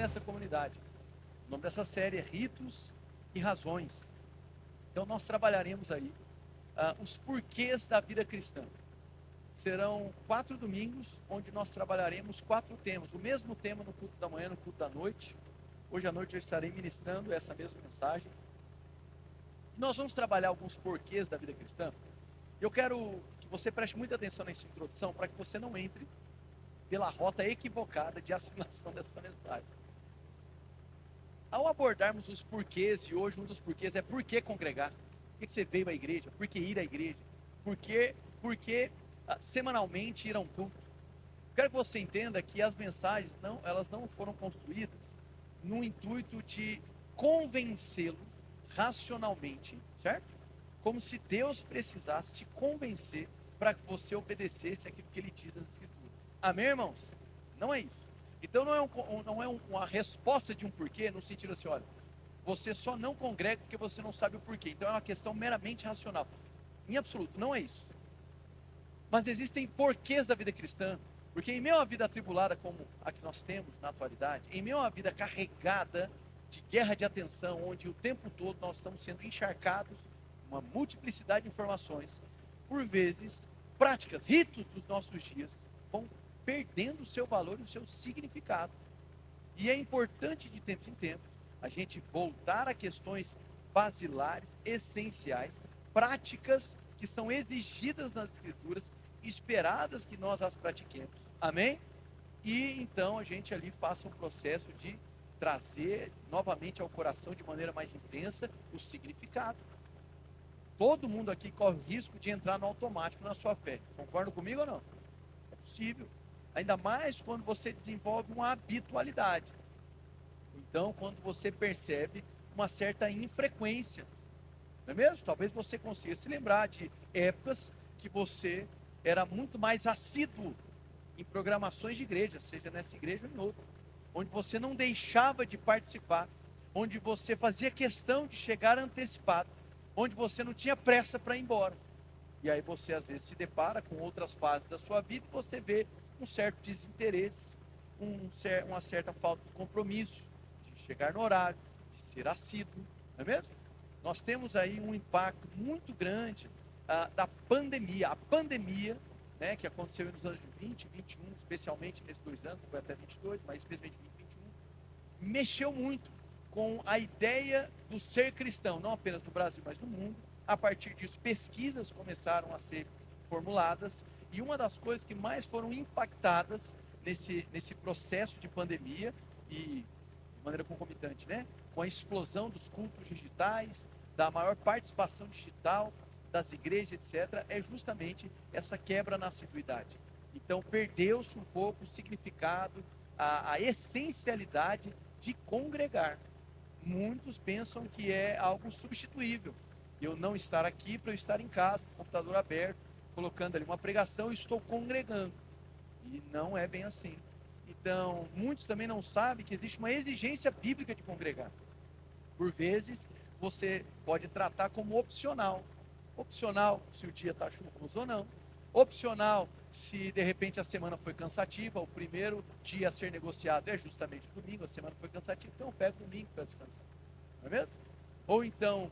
nessa comunidade. O nome dessa série é Ritos e Razões. Então nós trabalharemos aí os porquês da vida cristã. Serão 4 domingos, onde nós trabalharemos 4 temas. O mesmo tema no culto da manhã, no culto da noite. Hoje à noite eu estarei ministrando essa mesma mensagem. Nós vamos trabalhar alguns porquês da vida cristã. Eu quero que você preste muita atenção nessa introdução, para que você não entre pela rota equivocada de assimilação dessa mensagem. Ao abordarmos os porquês, e hoje um dos porquês é por que congregar? Por que você veio à igreja? Por que ir à igreja? Por que semanalmente ir a um culto? Quero que você entenda que as mensagens elas não foram construídas no intuito de convencê-lo racionalmente, certo? Como se Deus precisasse te convencer para que você obedecesse aquilo que Ele diz nas Escrituras. Amém, irmãos? Não é isso. Então não é uma resposta de um porquê, no sentido assim, olha, você só não congrega porque você não sabe o porquê. Então é uma questão meramente racional. Em absoluto, não é isso. Mas existem porquês da vida cristã, porque em meio a uma vida atribulada como a que nós temos na atualidade, em meio a uma vida carregada de guerra de atenção, onde o tempo todo nós estamos sendo encharcados, uma multiplicidade de informações, por vezes, práticas, ritos dos nossos dias vão perdendo o seu valor e o seu significado. E é importante de tempos em tempos a gente voltar a questões basilares, essenciais, práticas que são exigidas nas Escrituras, esperadas que nós as pratiquemos. Amém? E então a gente ali faça um processo de trazer novamente ao coração de maneira mais intensa o significado. Todo mundo aqui corre o risco de entrar no automático na sua fé. Concorda comigo ou não? É possível. Ainda mais quando você desenvolve uma habitualidade. Então, quando você percebe uma certa infrequência. Não é mesmo? Talvez você consiga se lembrar de épocas que você era muito mais assíduo em programações de igreja, seja nessa igreja ou em outra, onde você não deixava de participar, onde você fazia questão de chegar antecipado, onde você não tinha pressa para ir embora. E aí você às vezes se depara com outras fases da sua vida e você vê um certo desinteresse, uma certa falta de compromisso, de chegar no horário, de ser assíduo, não é mesmo? Nós temos aí um impacto muito grande da pandemia. A pandemia, né, que aconteceu nos anos de 20, 21, especialmente nesses 2 anos, foi até 22, mas especialmente 20, 21, mexeu muito com a ideia do ser cristão, não apenas no Brasil, mas no mundo. A partir disso, pesquisas começaram a ser formuladas, e uma das coisas que mais foram impactadas nesse processo de pandemia, e de maneira concomitante, né, com a explosão dos cultos digitais, da maior participação digital das igrejas, etc., é justamente essa quebra na assiduidade. Então, perdeu-se um pouco o significado, a essencialidade de congregar. Muitos pensam que é algo substituível. Eu não estar aqui para eu estar em casa, com o computador aberto, colocando ali uma pregação, e estou congregando. E não é bem assim. Então, muitos também não sabem que existe uma exigência bíblica de congregar. Por vezes, você pode tratar como opcional. Opcional se o dia está chuvoso ou não. Opcional se de repente a semana foi cansativa. O primeiro dia a ser negociado é justamente o domingo. A semana foi cansativa, então eu pego o domingo para descansar. Não é mesmo? Ou então,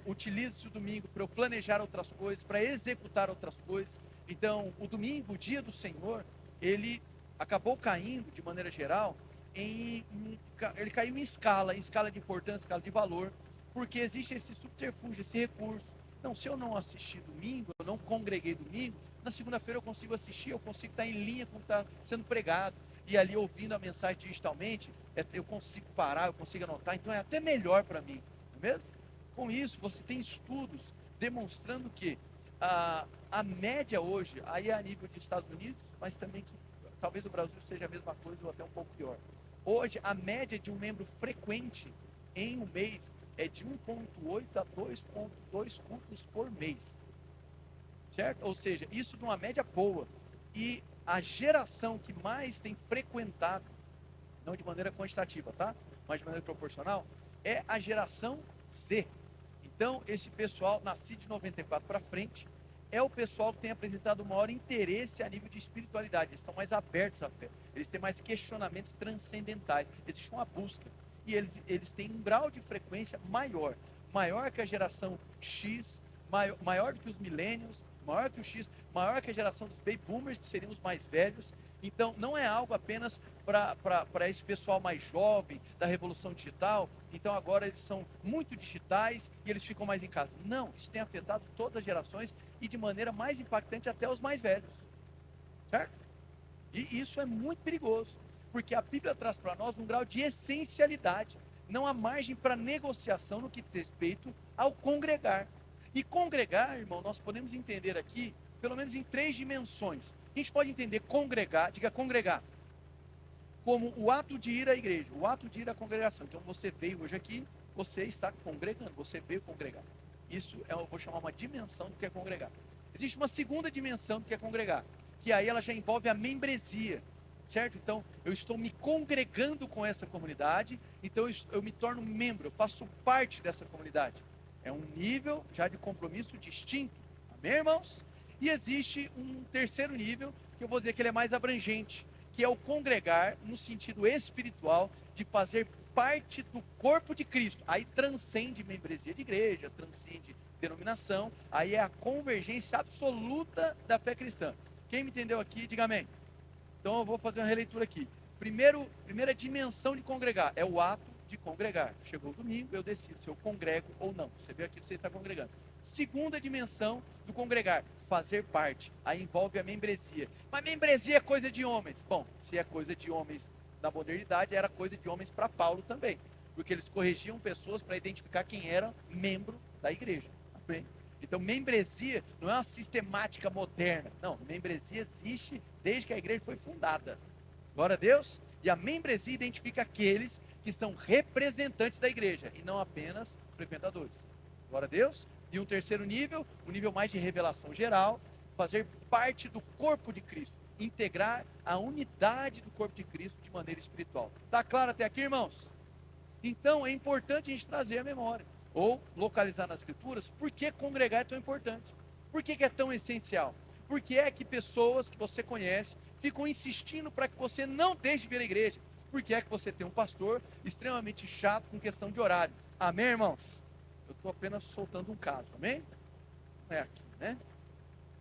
utilize-se o domingo para eu planejar outras coisas, para executar outras coisas. Então, o domingo, o dia do Senhor, ele acabou caindo, de maneira geral, ele caiu em escala de importância, escala de valor, porque existe esse subterfúgio, esse recurso. Não, se eu não assistir domingo, eu não congreguei domingo, na segunda-feira eu consigo assistir, eu consigo estar em linha com o que está sendo pregado, e ali ouvindo a mensagem digitalmente, eu consigo parar, eu consigo anotar, então é até melhor para mim, não é mesmo? Com isso, você tem estudos demonstrando que a média hoje, aí é a nível de Estados Unidos, mas também que talvez o Brasil seja a mesma coisa ou até um pouco pior. Hoje, a média de um membro frequente em um mês é de 1,8 a 2,2 cultos por mês. Certo? Ou seja, isso numa média boa. E a geração que mais tem frequentado, não de maneira quantitativa, tá? Mas de maneira proporcional, é a geração Z. Então, esse pessoal nascido de 94 para frente, é o pessoal que tem apresentado o maior interesse a nível de espiritualidade. Eles estão mais abertos à fé, eles têm mais questionamentos transcendentais, existe uma busca. E eles têm um grau de frequência maior que a geração X, maior do que os millennials, maior que o X, maior que a geração dos baby boomers, que seriam os mais velhos. Então, não é algo apenas para esse pessoal mais jovem, da revolução digital. Então, agora eles são muito digitais e eles ficam mais em casa. Não, isso tem afetado todas as gerações e de maneira mais impactante até os mais velhos. Certo? E isso é muito perigoso, porque a Bíblia traz para nós um grau de essencialidade. Não há margem para negociação no que diz respeito ao congregar. E congregar, irmão, nós podemos entender aqui, pelo menos em 3 dimensões. A gente pode entender congregar, diga congregar, como o ato de ir à igreja, o ato de ir à congregação. Então você veio hoje aqui, você está congregando, você veio congregar. Isso eu vou chamar uma dimensão do que é congregar. Existe uma segunda dimensão do que é congregar, que aí ela já envolve a membresia, certo? Então eu estou me congregando com essa comunidade, então eu me torno membro, eu faço parte dessa comunidade. É um nível já de compromisso distinto, amém, irmãos? E existe um terceiro nível, que eu vou dizer que ele é mais abrangente, que é o congregar no sentido espiritual, de fazer parte do corpo de Cristo. Aí transcende membresia de igreja, transcende denominação, aí é a convergência absoluta da fé cristã. Quem me entendeu aqui, diga amém. Então eu vou fazer uma releitura aqui. Primeira dimensão de congregar é o ato de congregar. Chegou o domingo, eu decido se eu congrego ou não. Você vê aqui que você está congregando. Segunda dimensão do congregar, fazer parte. Aí envolve a membresia. Mas membresia é coisa de homens. Bom, se é coisa de homens na modernidade, era coisa de homens para Paulo também. Porque eles corrigiam pessoas para identificar quem era membro da igreja. Amém? Então, membresia não é uma sistemática moderna. Não, membresia existe desde que a igreja foi fundada. Glória a Deus. E a membresia identifica aqueles que são representantes da igreja e não apenas frequentadores. Glória a Deus. E um terceiro nível, um nível mais de revelação geral, fazer parte do corpo de Cristo, integrar a unidade do corpo de Cristo de maneira espiritual. Está claro até aqui, irmãos? Então é importante a gente trazer a memória, ou localizar nas escrituras, por que congregar é tão importante? Por que é tão essencial? Por que é que pessoas que você conhece ficam insistindo para que você não deixe de vir à igreja? Por que é que você tem um pastor extremamente chato com questão de horário? Amém, irmãos? Eu estou apenas soltando um caso, amém? Não é aqui, né?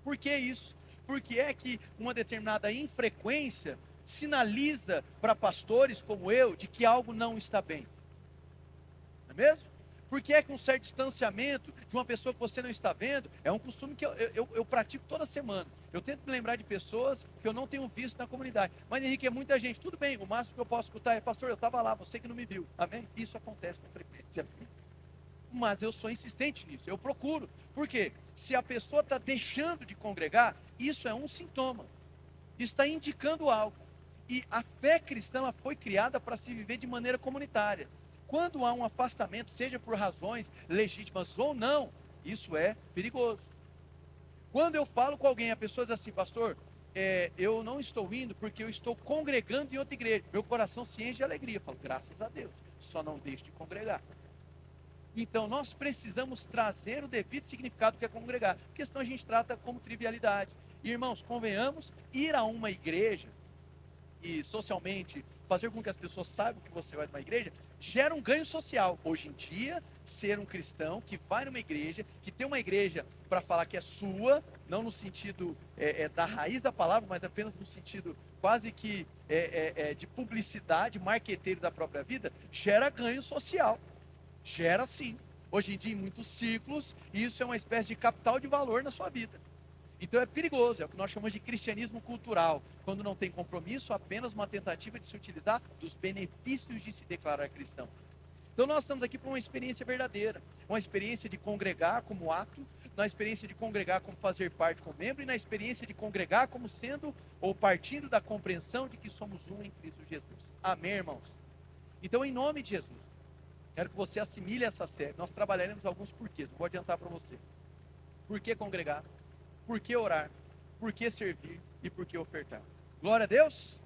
Por que isso? Porque é que uma determinada infrequência sinaliza para pastores como eu de que algo não está bem. Não é mesmo? Porque é que um certo distanciamento de uma pessoa que você não está vendo é um costume que eu pratico toda semana. Eu tento me lembrar de pessoas que eu não tenho visto na comunidade. Mas, Henrique, é muita gente. Tudo bem, o máximo que eu posso escutar é: pastor, eu estava lá, você que não me viu. Amém? Isso acontece com frequência. Mas eu sou insistente nisso, eu procuro. Por quê? Se a pessoa está deixando de congregar, isso é um sintoma. Isso está indicando algo. E a fé cristã ela foi criada para se viver de maneira comunitária. Quando há um afastamento, seja por razões legítimas ou não, isso é perigoso. Quando eu falo com alguém, a pessoa diz assim: pastor, eu não estou indo porque eu estou congregando em outra igreja. Meu coração se enche de alegria. Eu falo: graças a Deus, só não deixe de congregar. Então nós precisamos trazer o devido significado que é congregar, porque senão a gente trata como trivialidade. E, irmãos, convenhamos, ir a uma igreja e socialmente fazer com que as pessoas saibam que você vai numa igreja, gera um ganho social. Hoje em dia, ser um cristão que vai numa igreja, que tem uma igreja para falar que é sua, não no sentido da raiz da palavra, mas apenas no sentido quase que de publicidade, marqueteiro da própria vida, gera ganho social. Gera sim. Hoje em dia, em muitos ciclos, isso é uma espécie de capital de valor na sua vida. Então é perigoso, é o que nós chamamos de cristianismo cultural, quando não tem compromisso, apenas uma tentativa de se utilizar dos benefícios de se declarar cristão. Então nós estamos aqui para uma experiência verdadeira, uma experiência de congregar como ato, na experiência de congregar como fazer parte como membro, e na experiência de congregar como sendo ou partindo da compreensão de que somos um em Cristo Jesus. Amém, irmãos? Então, em nome de Jesus, quero que você assimile essa série. Nós trabalharemos alguns porquês, vou adiantar para você. Por que congregar? Por que orar? Por que servir? E por que ofertar? Glória a Deus!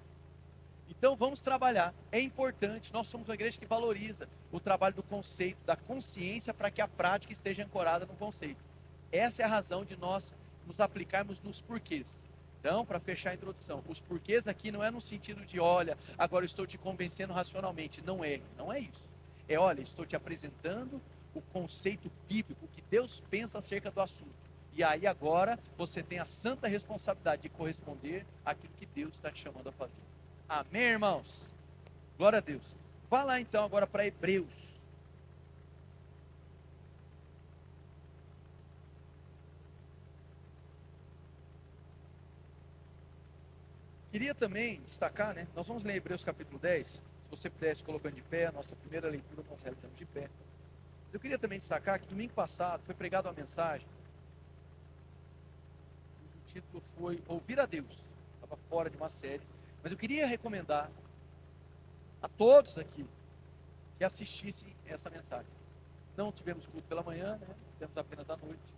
Então vamos trabalhar. É importante, nós somos uma igreja que valoriza o trabalho do conceito, da consciência, para que a prática esteja ancorada no conceito. Essa é a razão de nós nos aplicarmos nos porquês. Então, para fechar a introdução, os porquês aqui não é no sentido de, olha, agora eu estou te convencendo racionalmente. Não é isso. É, olha, estou te apresentando o conceito bíblico, o que Deus pensa acerca do assunto. E aí agora você tem a santa responsabilidade de corresponder àquilo que Deus está te chamando a fazer. Amém, irmãos? Glória a Deus. Vá lá então agora para Hebreus. Queria também destacar, né? Nós vamos ler Hebreus capítulo 10. Se você pudesse colocando de pé, a nossa primeira leitura nós realizamos de pé. Eu queria também destacar que domingo passado foi pregada uma mensagem, cujo título foi Ouvir a Deus. Estava fora de uma série, mas eu queria recomendar a todos aqui que assistissem essa mensagem. Não tivemos culto pela manhã, né? Temos apenas à noite.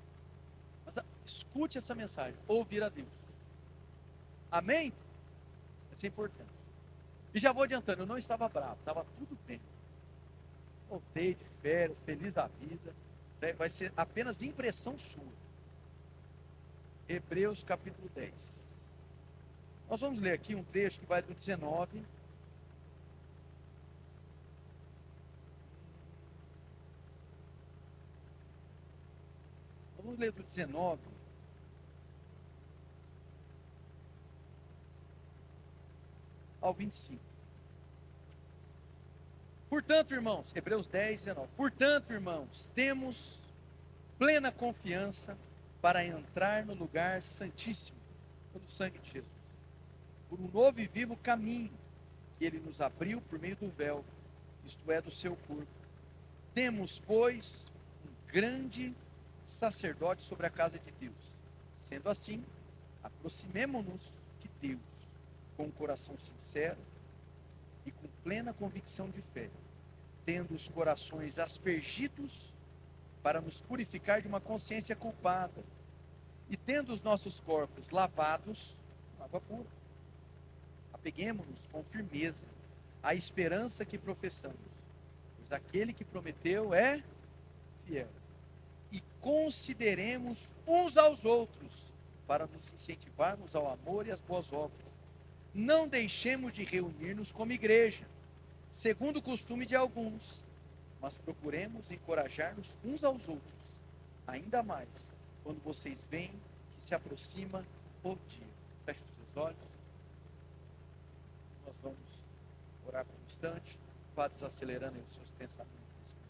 Mas escute essa mensagem, ouvir a Deus. Amém? Isso é importante. E já vou adiantando, eu não estava bravo, estava tudo bem. Voltei de férias, feliz da vida. Vai ser apenas impressão sua. Hebreus capítulo 10. Nós vamos ler aqui um trecho que vai do 19. Vamos ler do 19 ao 25. Portanto, irmãos, Hebreus 10, 19. Portanto, irmãos, temos plena confiança para entrar no lugar santíssimo pelo sangue de Jesus, por um novo e vivo caminho que ele nos abriu por meio do véu, isto é, do seu corpo. Temos, pois, um grande sacerdote sobre a casa de Deus. Sendo assim, aproximemo-nos de Deus com um coração sincero e com plena convicção de fé, tendo os corações aspergidos para nos purificar de uma consciência culpada, e tendo os nossos corpos lavados com água pura. Apeguemo-nos com firmeza à esperança que professamos, pois aquele que prometeu é fiel. E consideremos uns aos outros para nos incentivarmos ao amor e às boas obras. Não deixemos de reunir-nos como igreja, segundo o costume de alguns, mas procuremos encorajar-nos uns aos outros, ainda mais quando vocês veem que se aproxima o dia. Feche os seus olhos. Nós vamos orar por um instante. Vá desacelerando os seus pensamentos nesse momento.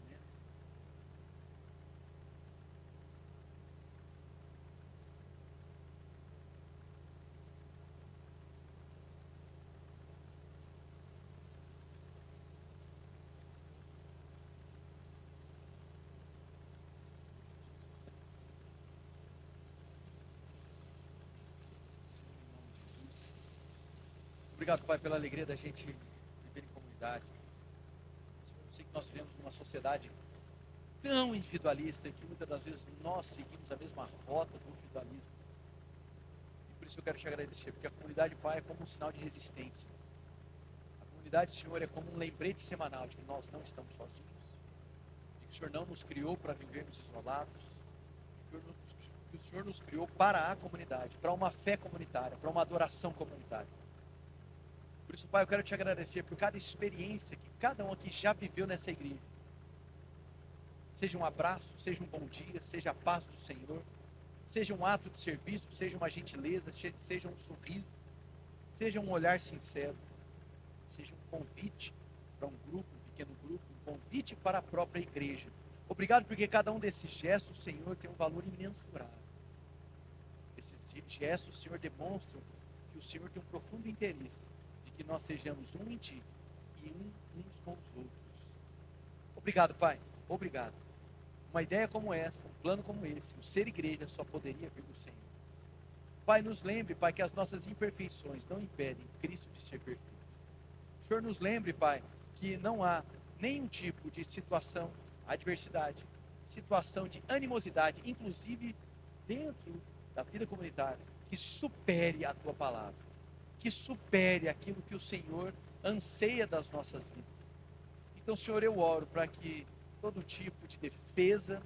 Obrigado, Pai, pela alegria da gente viver em comunidade. Eu sei que nós vivemos numa sociedade tão individualista que muitas das vezes nós seguimos a mesma rota do individualismo. E por isso eu quero te agradecer, porque a comunidade, Pai, é como um sinal de resistência. A comunidade, Senhor, é como um lembrete semanal de que nós não estamos sozinhos, de que o Senhor não nos criou para vivermos isolados, que o Senhor nos criou para a comunidade, para uma fé comunitária, para uma adoração comunitária. Por isso, Pai, eu quero te agradecer por cada experiência que cada um aqui já viveu nessa igreja. Seja um abraço, seja um bom dia, seja a paz do Senhor, seja um ato de serviço, seja uma gentileza, seja um sorriso, seja um olhar sincero, seja um convite para um grupo, um pequeno grupo, um convite para a própria igreja. Obrigado porque cada um desses gestos, Senhor, tem um valor imensurável. Esses gestos, Senhor, demonstram que o Senhor tem um profundo interesse que nós sejamos um em Ti e uns com os outros. Obrigado, Pai. Obrigado. Uma ideia como essa, um plano como esse, o ser igreja só poderia vir do Senhor. Pai, nos lembre, Pai, que as nossas imperfeições não impedem Cristo de ser perfeito. O Senhor nos lembre, Pai, que não há nenhum tipo de situação, adversidade, situação de animosidade, inclusive dentro da vida comunitária, que supere a Tua palavra, que supere aquilo que o Senhor anseia das nossas vidas. Então, Senhor, eu oro para que todo tipo de defesa,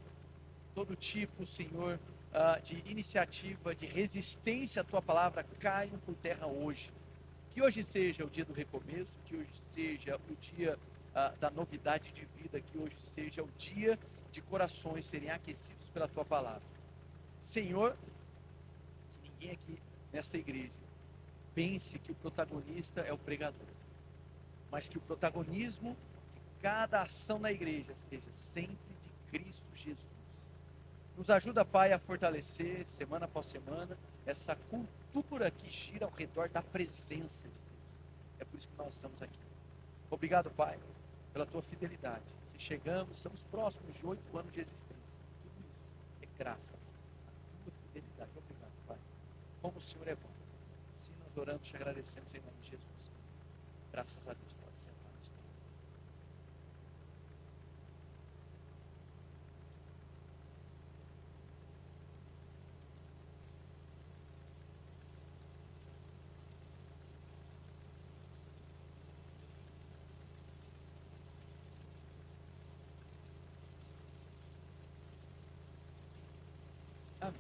todo tipo, Senhor, de iniciativa, de resistência à tua palavra caiam por terra hoje. Que hoje seja o dia do recomeço, que hoje seja o dia da novidade de vida, que hoje seja o dia de corações serem aquecidos pela tua palavra. Senhor, que ninguém aqui nessa igreja pense que o protagonista é o pregador, mas que o protagonismo de cada ação na igreja seja sempre de Cristo Jesus. Nos ajuda, Pai, a fortalecer, semana após semana, essa cultura que gira ao redor da presença de Deus. É por isso que nós estamos aqui. Obrigado, Pai, pela tua fidelidade. Se chegamos, estamos próximos de 8 anos de existência. Tudo isso é graças à tua fidelidade. Obrigado, Pai. Como o Senhor é bom. Assim nós oramos e te agradecemos em nome de Jesus. Graças a Deus. Pode sentar. Amém.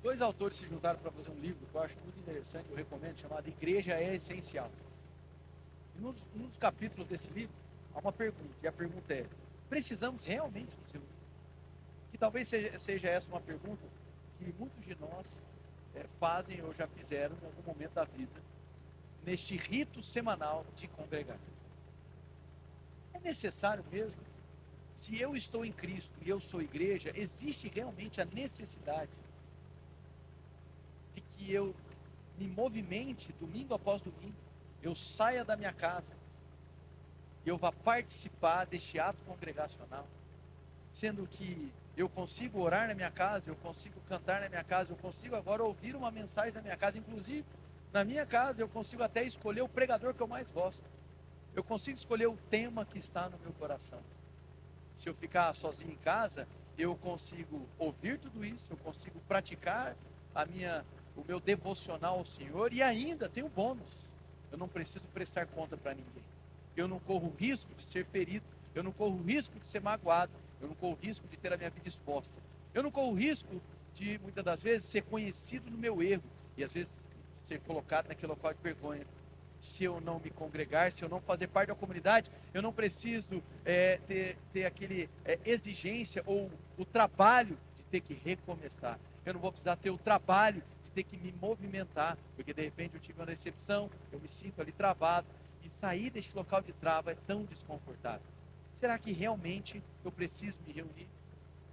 Dois autores se juntaram para fazer um livro que eu acho muito interessante, eu recomendo, chamado Igreja é Essencial. E nos capítulos desse livro, há uma pergunta, e a pergunta é: precisamos realmente nos reunir? Que talvez seja essa uma pergunta que muitos de nós fazem ou já fizeram em algum momento da vida, neste rito semanal de congregar. É necessário mesmo? Se eu estou em Cristo e eu sou igreja, existe realmente a necessidade de que eu me movimente domingo após domingo, eu saia da minha casa e eu vá participar deste ato congregacional, sendo que eu consigo orar na minha casa, eu consigo cantar na minha casa, eu consigo agora ouvir uma mensagem na minha casa, inclusive na minha casa eu consigo até escolher o pregador que eu mais gosto, eu consigo escolher o tema que está no meu coração. Se eu ficar sozinho em casa, eu consigo ouvir tudo isso, eu consigo praticar o meu devocional ao Senhor, e ainda tem um bônus: eu não preciso prestar conta para ninguém, eu não corro risco de ser ferido, eu não corro risco de ser magoado, eu não corro risco de ter a minha vida exposta, eu não corro risco de, muitas das vezes, ser conhecido no meu erro, e às vezes ser colocado naquele local de vergonha. Se eu não me congregar, se eu não fazer parte da comunidade, eu não preciso ter aquele exigência ou o trabalho de ter que recomeçar. Eu não vou precisar ter o trabalho de ter que me movimentar, porque de repente eu tive uma decepção, eu me sinto ali travado, e sair deste local de trava é tão desconfortável. Será que realmente eu preciso me reunir?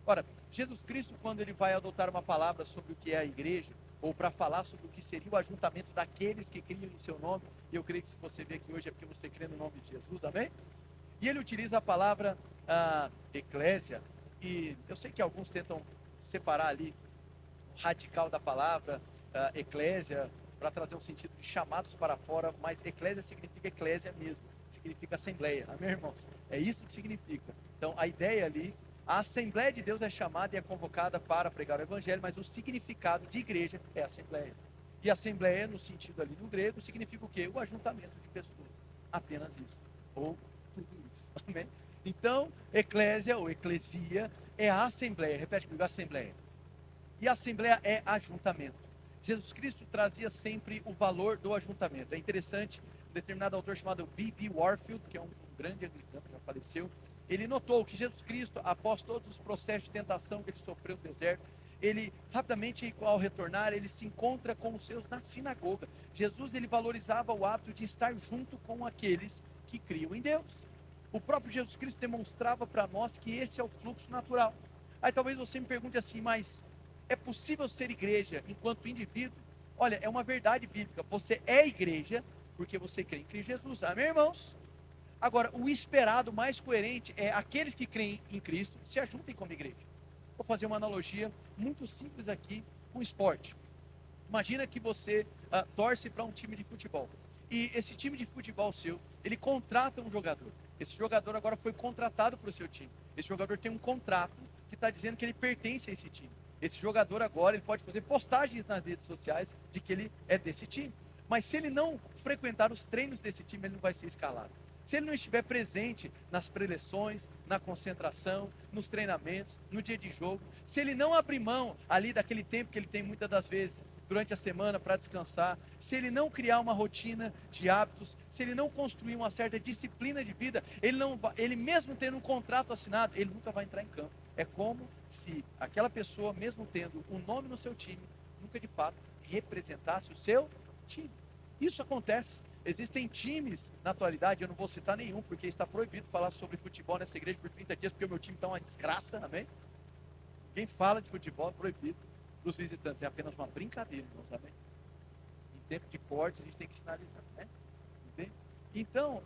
Ora, Jesus Cristo, quando ele vai adotar uma palavra sobre o que é a igreja, ou para falar sobre o que seria o ajuntamento daqueles que criam em seu nome, e eu creio que se você veio aqui hoje é porque você crê no nome de Jesus, amém? E ele utiliza a palavra eclésia, e eu sei que alguns tentam separar ali o radical da palavra eclésia, para trazer um sentido de chamados para fora, mas eclésia significa eclésia mesmo, significa assembleia, amém, irmãos? É isso que significa. Então a ideia ali, a Assembleia de Deus é chamada e é convocada para pregar o Evangelho, mas o significado de igreja é assembleia. E assembleia, no sentido ali do grego, significa o quê? O ajuntamento de pessoas. Apenas isso. Ou tudo isso. Amém? Então, eclésia ou eclesia é a assembleia. Repete comigo, assembleia. E a assembleia é ajuntamento. Jesus Cristo trazia sempre o valor do ajuntamento. É interessante, um determinado autor chamado B.B. Warfield, que é um grande anglicano, já faleceu, ele notou que Jesus Cristo, após todos os processos de tentação que ele sofreu no deserto, ele rapidamente, ao retornar, ele se encontra com os seus na sinagoga. Jesus, ele valorizava o ato de estar junto com aqueles que criam em Deus. O próprio Jesus Cristo demonstrava para nós que esse é o fluxo natural. Aí talvez você me pergunte assim, mas é possível ser igreja enquanto indivíduo? Olha, é uma verdade bíblica, você é igreja porque você crê em Cristo Jesus, amém, irmãos? Agora, o esperado mais coerente é aqueles que creem em Cristo se ajuntem como igreja. Vou fazer uma analogia muito simples aqui com esporte. Imagina que você torce para um time de futebol. E esse time de futebol seu, ele contrata um jogador. Esse jogador agora foi contratado para o seu time. Esse jogador tem um contrato que está dizendo que ele pertence a esse time. Esse jogador agora, ele pode fazer postagens nas redes sociais de que ele é desse time. Mas se ele não frequentar os treinos desse time, ele não vai ser escalado. se ele não estiver presente nas preleções, na concentração, nos treinamentos, no dia de jogo, se ele não abrir mão ali daquele tempo que ele tem muitas das vezes durante a semana para descansar, se ele não criar uma rotina de hábitos, se ele não construir uma certa disciplina de vida, ele mesmo tendo um contrato assinado, ele nunca vai entrar em campo. É como se aquela pessoa, mesmo tendo um nome no seu time, nunca de fato representasse o seu time. Isso acontece. Existem times na atualidade, eu não vou citar nenhum, porque está proibido falar sobre futebol nessa igreja por 30 dias, porque o meu time está uma desgraça, amém? Quem fala de futebol é proibido para os visitantes, é apenas uma brincadeira, irmãos, amém? Em tempo de cortes a gente tem que sinalizar, né? Entende? Então,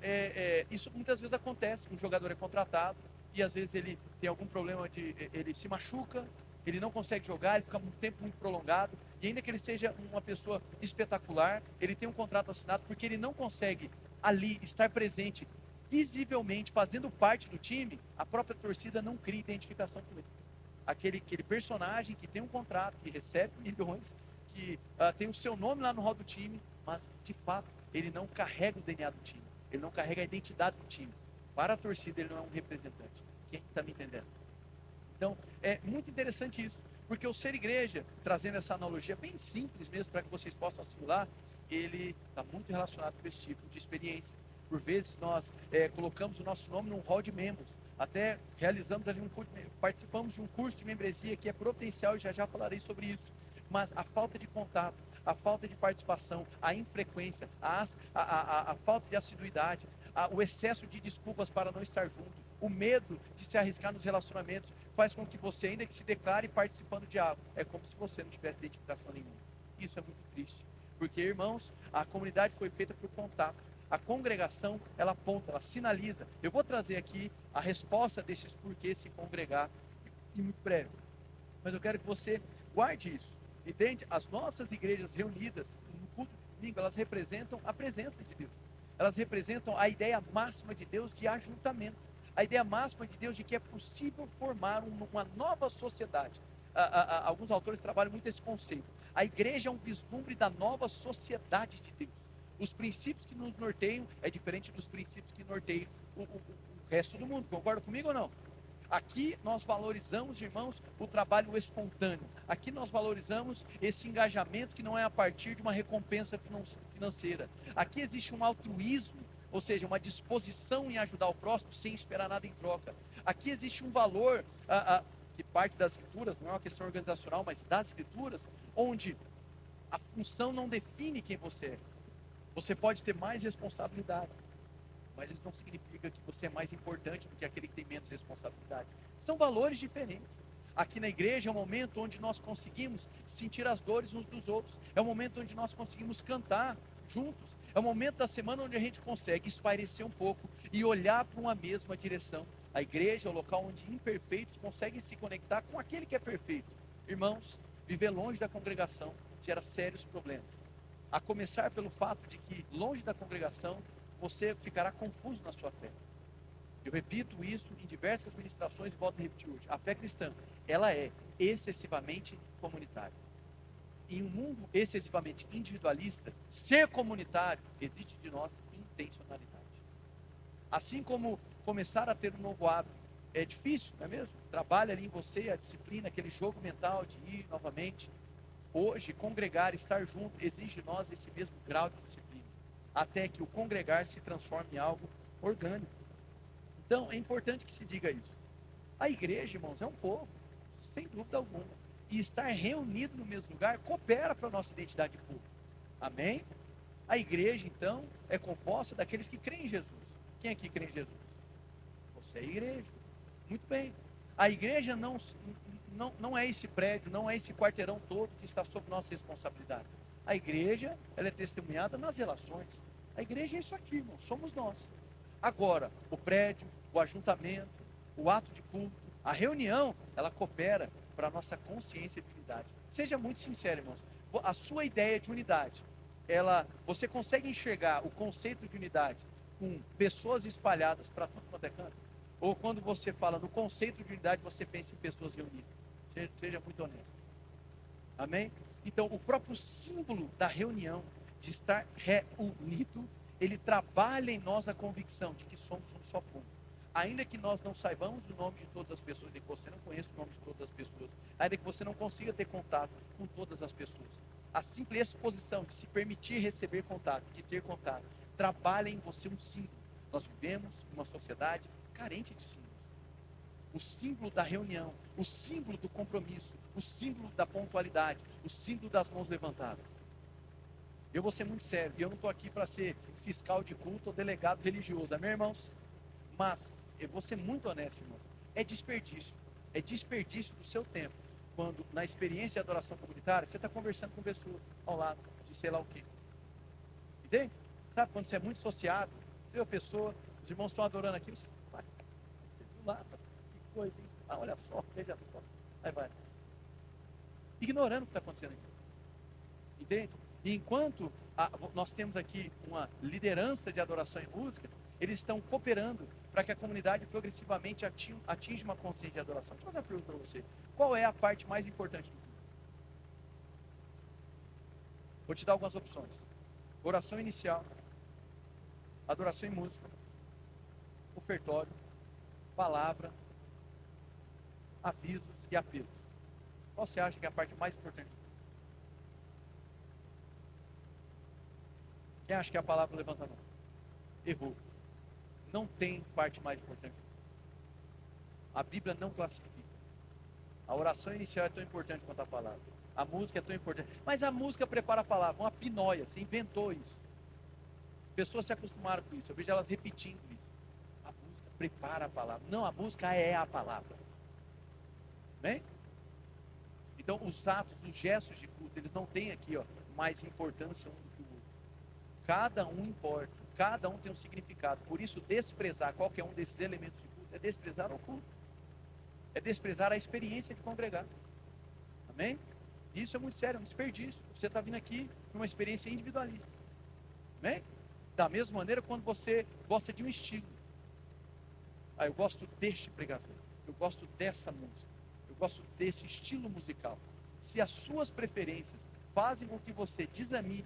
isso muitas vezes acontece, um jogador é contratado e às vezes ele tem algum problema ele se machuca, ele não consegue jogar, ele fica um tempo muito prolongado, e ainda que ele seja uma pessoa espetacular, ele tem um contrato assinado, porque ele não consegue ali estar presente visivelmente, fazendo parte do time, a própria torcida não cria identificação com ele. Aquele personagem que tem um contrato, que recebe milhões, que tem o seu nome lá no hall do time, mas de fato ele não carrega o DNA do time, ele não carrega a identidade do time. Para a torcida ele não é um representante. Quem está me entendendo? Então, é muito interessante isso, porque o ser igreja, trazendo essa analogia bem simples mesmo, para que vocês possam assimilar, ele está muito relacionado com esse tipo de experiência. Por vezes nós colocamos o nosso nome num hall de membros, até realizamos ali participamos de um curso de membresia que é providencial, e já falarei sobre isso, mas a falta de contato, a falta de participação, a infrequência, a falta de assiduidade, o excesso de desculpas para não estar junto, o medo de se arriscar nos relacionamentos, faz com que você, ainda que se declare participando de algo, é como se você não tivesse identificação nenhuma. Isso é muito triste, porque, irmãos, a comunidade foi feita por contato. A congregação, ela aponta, ela sinaliza. Eu vou trazer aqui a resposta desses porquês se congregar em muito breve, mas eu quero que você guarde isso, entende? As nossas igrejas reunidas no culto de domingo, elas representam a presença de Deus, elas representam a ideia máxima de Deus de ajuntamento, a ideia máxima de Deus de que é possível formar uma nova sociedade. Alguns autores trabalham muito esse conceito. A igreja é um vislumbre da nova sociedade de Deus. Os princípios que nos norteiam é diferente dos princípios que norteiam o resto do mundo. Concorda comigo ou não? Aqui nós valorizamos, irmãos, o trabalho espontâneo. Aqui nós valorizamos esse engajamento que não é a partir de uma recompensa financeira. Aqui existe um altruísmo, ou seja, uma disposição em ajudar o próximo sem esperar nada em troca. Aqui existe um valor que parte das escrituras, não é uma questão organizacional, mas das escrituras, onde a função não define quem você é. Você pode ter mais responsabilidades, mas isso não significa que você é mais importante do que aquele que tem menos responsabilidades. São valores diferentes. Aqui na igreja é um momento onde nós conseguimos sentir as dores uns dos outros. É um momento onde nós conseguimos cantar juntos. É um momento da semana onde a gente consegue espairecer um pouco e olhar para uma mesma direção. A igreja é o local onde imperfeitos conseguem se conectar com aquele que é perfeito. Irmãos, viver longe da congregação gera sérios problemas. A começar pelo fato de que, longe da congregação, você ficará confuso na sua fé. Eu repito isso em diversas ministrações e volto a repetir hoje. A fé cristã, ela é excessivamente comunitária. Em um mundo excessivamente individualista, ser comunitário exige de nós intencionalidade. Assim como começar a ter um novo hábito é difícil, não é mesmo? Trabalha ali em você a disciplina, aquele jogo mental de ir novamente. Hoje, congregar, estar junto, exige de nós esse mesmo grau de disciplina, até que o congregar se transforme em algo orgânico. Então, é importante que se diga isso. A igreja, irmãos, é um povo, sem dúvida alguma. E estar reunido no mesmo lugar coopera para a nossa identidade de povo. Amém? A igreja, então, é composta daqueles que creem em Jesus. Quem aqui crê em Jesus? Você é a igreja. Muito bem. A igreja não é esse prédio, não é esse quarteirão todo que está sob nossa responsabilidade. A igreja, ela é testemunhada nas relações. A igreja é isso aqui, irmão, somos nós. Agora, o prédio, o ajuntamento, o ato de culto, a reunião, ela coopera para a nossa consciência de unidade. Seja muito sincero, irmãos. A sua ideia de unidade, você consegue enxergar o conceito de unidade com pessoas espalhadas para tudo quanto é canto? Ou quando você fala no conceito de unidade, você pensa em pessoas reunidas? Seja muito honesto. Amém? Então, o próprio símbolo da reunião, de estar reunido, ele trabalha em nós a convicção de que somos um só povo. Ainda que nós não saibamos o nome de todas as pessoas, ainda que você não conheça o nome de todas as pessoas, ainda que você não consiga ter contato com todas as pessoas, a simples exposição de se permitir receber contato, de ter contato, trabalha em você um símbolo. Nós vivemos em uma sociedade carente de símbolos. O símbolo da reunião, o símbolo do compromisso, o símbolo da pontualidade, o símbolo das mãos levantadas. Eu vou ser muito sério, e eu não estou aqui para ser fiscal de culto ou delegado religioso, amém, irmãos? Mas eu vou ser muito honesto, irmãos, é desperdício do seu tempo, quando na experiência de adoração comunitária, você está conversando com pessoas ao lado de sei lá o quê. Entende? Sabe, quando você é muito associado, você vê a pessoa, os irmãos estão adorando aqui, você vai, você viu lá, que coisa, hein? Ah, olha só, veja só, aí vai. Ignorando o que está acontecendo aqui. Entende? E enquanto nós temos aqui uma liderança de adoração e música, eles estão cooperando para que a comunidade progressivamente atinja uma consciência de adoração. Deixa eu fazer uma pergunta para você. Qual é a parte mais importante do culto? Vou te dar algumas opções. Oração inicial, adoração e música, ofertório, palavra, avisos e apelos. Qual você acha que é a parte mais importante? Quem acha que é a palavra, levanta a mão. Errou. Não tem parte mais importante. A Bíblia não classifica. A oração inicial é tão importante quanto a palavra. A música é tão importante. Mas a música prepara a palavra. Uma pinóia. Você inventou isso. Pessoas se acostumaram com isso. Eu vejo elas repetindo isso. A música prepara a palavra. Não, a música é a palavra. Amém? Então, os atos, os gestos de culto, eles não têm aqui, mais importância um do que o outro. Cada um importa. Cada um tem um significado. Por isso, desprezar qualquer um desses elementos de culto é desprezar o culto. É desprezar a experiência de congregar. Amém? Isso é muito sério, é um desperdício. Você está vindo aqui para uma experiência individualista. Amém? Da mesma maneira, quando você gosta de um estilo. Eu gosto deste pregador. Eu gosto dessa música. Eu gosto desse estilo musical. Se as suas preferências fazem com que você desanime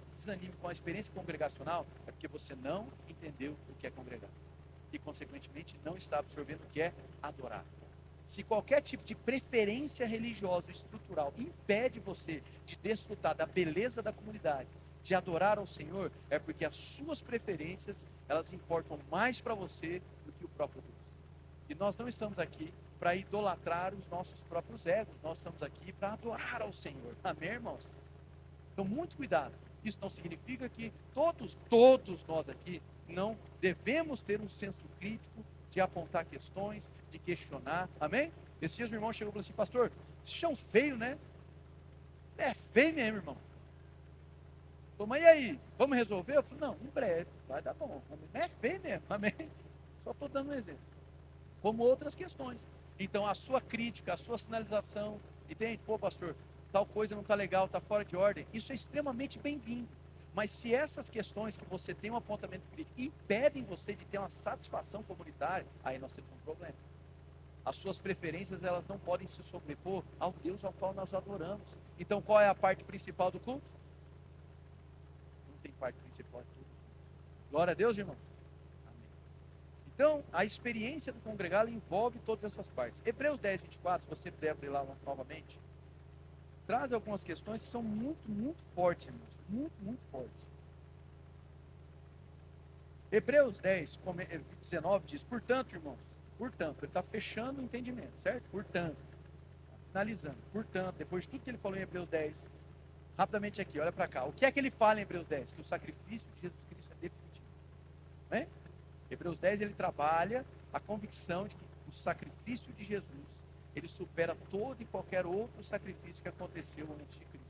com a experiência congregacional, é porque você não entendeu o que é congregar. E, consequentemente, não está absorvendo o que é adorar. Se qualquer tipo de preferência religiosa estrutural impede você de desfrutar da beleza da comunidade, de adorar ao Senhor, é porque as suas preferências, elas importam mais para você do que o próprio Deus. E nós não estamos aqui para idolatrar os nossos próprios egos, nós estamos aqui para adorar ao Senhor. Amém, irmãos? Então, muito cuidado. Isso não significa que todos nós aqui não devemos ter um senso crítico de apontar questões, de questionar. Amém? Esses dias o irmão chegou e falou assim: pastor, esse chão feio, né? É feio mesmo, irmão. Falei, mas e aí? Vamos resolver? Eu falei, não, em breve, vai dar bom. É feio mesmo, amém? Só estou dando um exemplo. Como outras questões. Então, a sua crítica, a sua sinalização, entende? Pô, pastor, tal coisa não está legal, está fora de ordem. Isso é extremamente bem-vindo. Mas se essas questões que você tem um apontamento crítico impedem você de ter uma satisfação comunitária, aí nós temos um problema. As suas preferências, elas não podem se sobrepor ao Deus ao qual nós adoramos. Então, qual é a parte principal do culto? Não tem parte principal de tudo. Glória a Deus, irmão. Amém. Então, a experiência do congregado envolve todas essas partes. Hebreus 10, 24, se você puder abrir lá novamente, traz algumas questões que são muito, muito fortes, irmãos. Muito, muito fortes. Hebreus 10, 19 diz: portanto, irmãos, ele está fechando o entendimento, certo? Portanto, finalizando, portanto, depois de tudo que ele falou em Hebreus 10, rapidamente aqui, olha para cá. O que é que ele fala em Hebreus 10? Que o sacrifício de Jesus Cristo é definitivo. Né? Hebreus 10, ele trabalha a convicção de que o sacrifício de Jesus, ele supera todo e qualquer outro sacrifício que aconteceu antes de Cristo.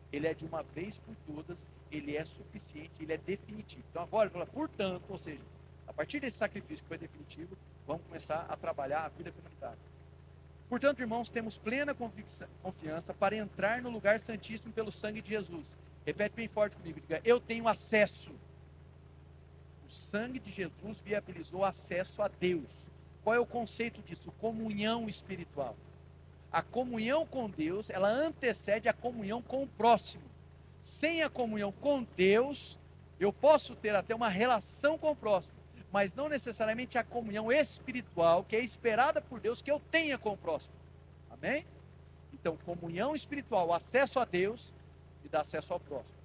Ele é de uma vez por todas, ele é suficiente, ele é definitivo. Então agora ele fala, portanto, ou seja, a partir desse sacrifício que foi definitivo, vamos começar a trabalhar a vida comunitária. Portanto, irmãos, temos plena confiança para entrar no lugar santíssimo pelo sangue de Jesus. Repete bem forte comigo, diga, eu tenho acesso. O sangue de Jesus viabilizou acesso a Deus. Qual é o conceito disso? Comunhão espiritual. A comunhão com Deus, ela antecede a comunhão com o próximo. Sem a comunhão com Deus, Eu posso ter até uma relação com o próximo, mas não necessariamente a comunhão espiritual que é esperada por Deus que eu tenha com o próximo. Amém? Então, comunhão espiritual, acesso a Deus e dá acesso ao próximo.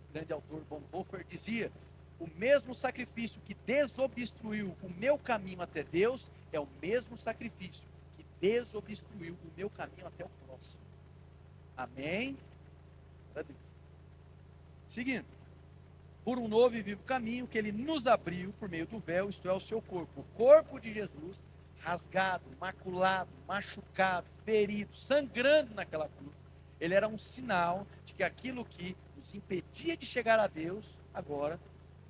O grande autor Bonhoeffer dizia: o mesmo sacrifício que desobstruiu o meu caminho até Deus é o mesmo sacrifício que desobstruiu o meu caminho até o próximo. Amém? Seguindo. Por um novo e vivo caminho que ele nos abriu por meio do véu, isto é, o seu corpo. O corpo de Jesus, rasgado, maculado, machucado, ferido, sangrando naquela cruz. Ele era um sinal de que aquilo que nos impedia de chegar a Deus, agora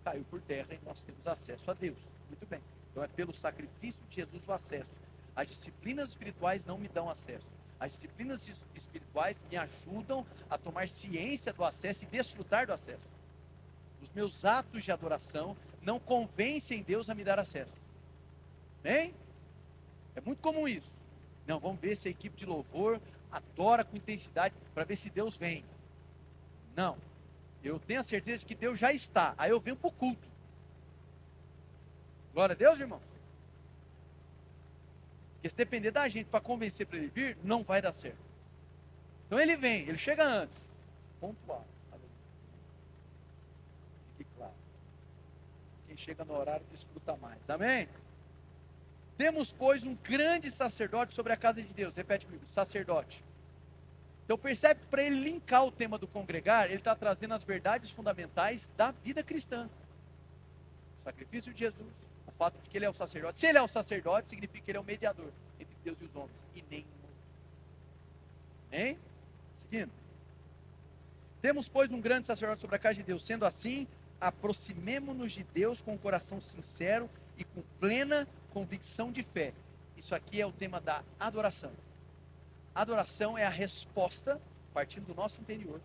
caiu por terra e nós temos acesso a Deus. Muito bem. Então é pelo sacrifício de Jesus o acesso. As disciplinas espirituais não me dão acesso. As disciplinas espirituais me ajudam a tomar ciência do acesso e desfrutar do acesso. Os meus atos de adoração não convencem Deus a me dar acesso. Amém? É muito comum isso. Não, vamos ver se a equipe de louvor adora com intensidade para ver se Deus vem. Não. Eu tenho a certeza de que Deus já está. Aí eu venho para o culto. Glória a Deus, irmão. Porque se depender da gente para convencer para ele vir, não vai dar certo. Então ele vem, ele chega antes. Pontual. Fique claro. Quem chega no horário desfruta mais. Amém? Temos, pois, um grande sacerdote sobre a casa de Deus. Repete comigo, sacerdote. Então percebe que para ele linkar o tema do congregar, ele está trazendo as verdades fundamentais da vida cristã. O sacrifício de Jesus, o fato de que ele é o sacerdote. Se ele é o sacerdote, significa que ele é o mediador entre Deus e os homens. E nenhum. Amém? Seguindo. Temos, pois, um grande sacerdote sobre a casa de Deus. Sendo assim, aproximemo-nos de Deus com um coração sincero e com plena convicção de fé. Isso aqui é o tema da adoração. Adoração é a resposta, partindo do nosso interior,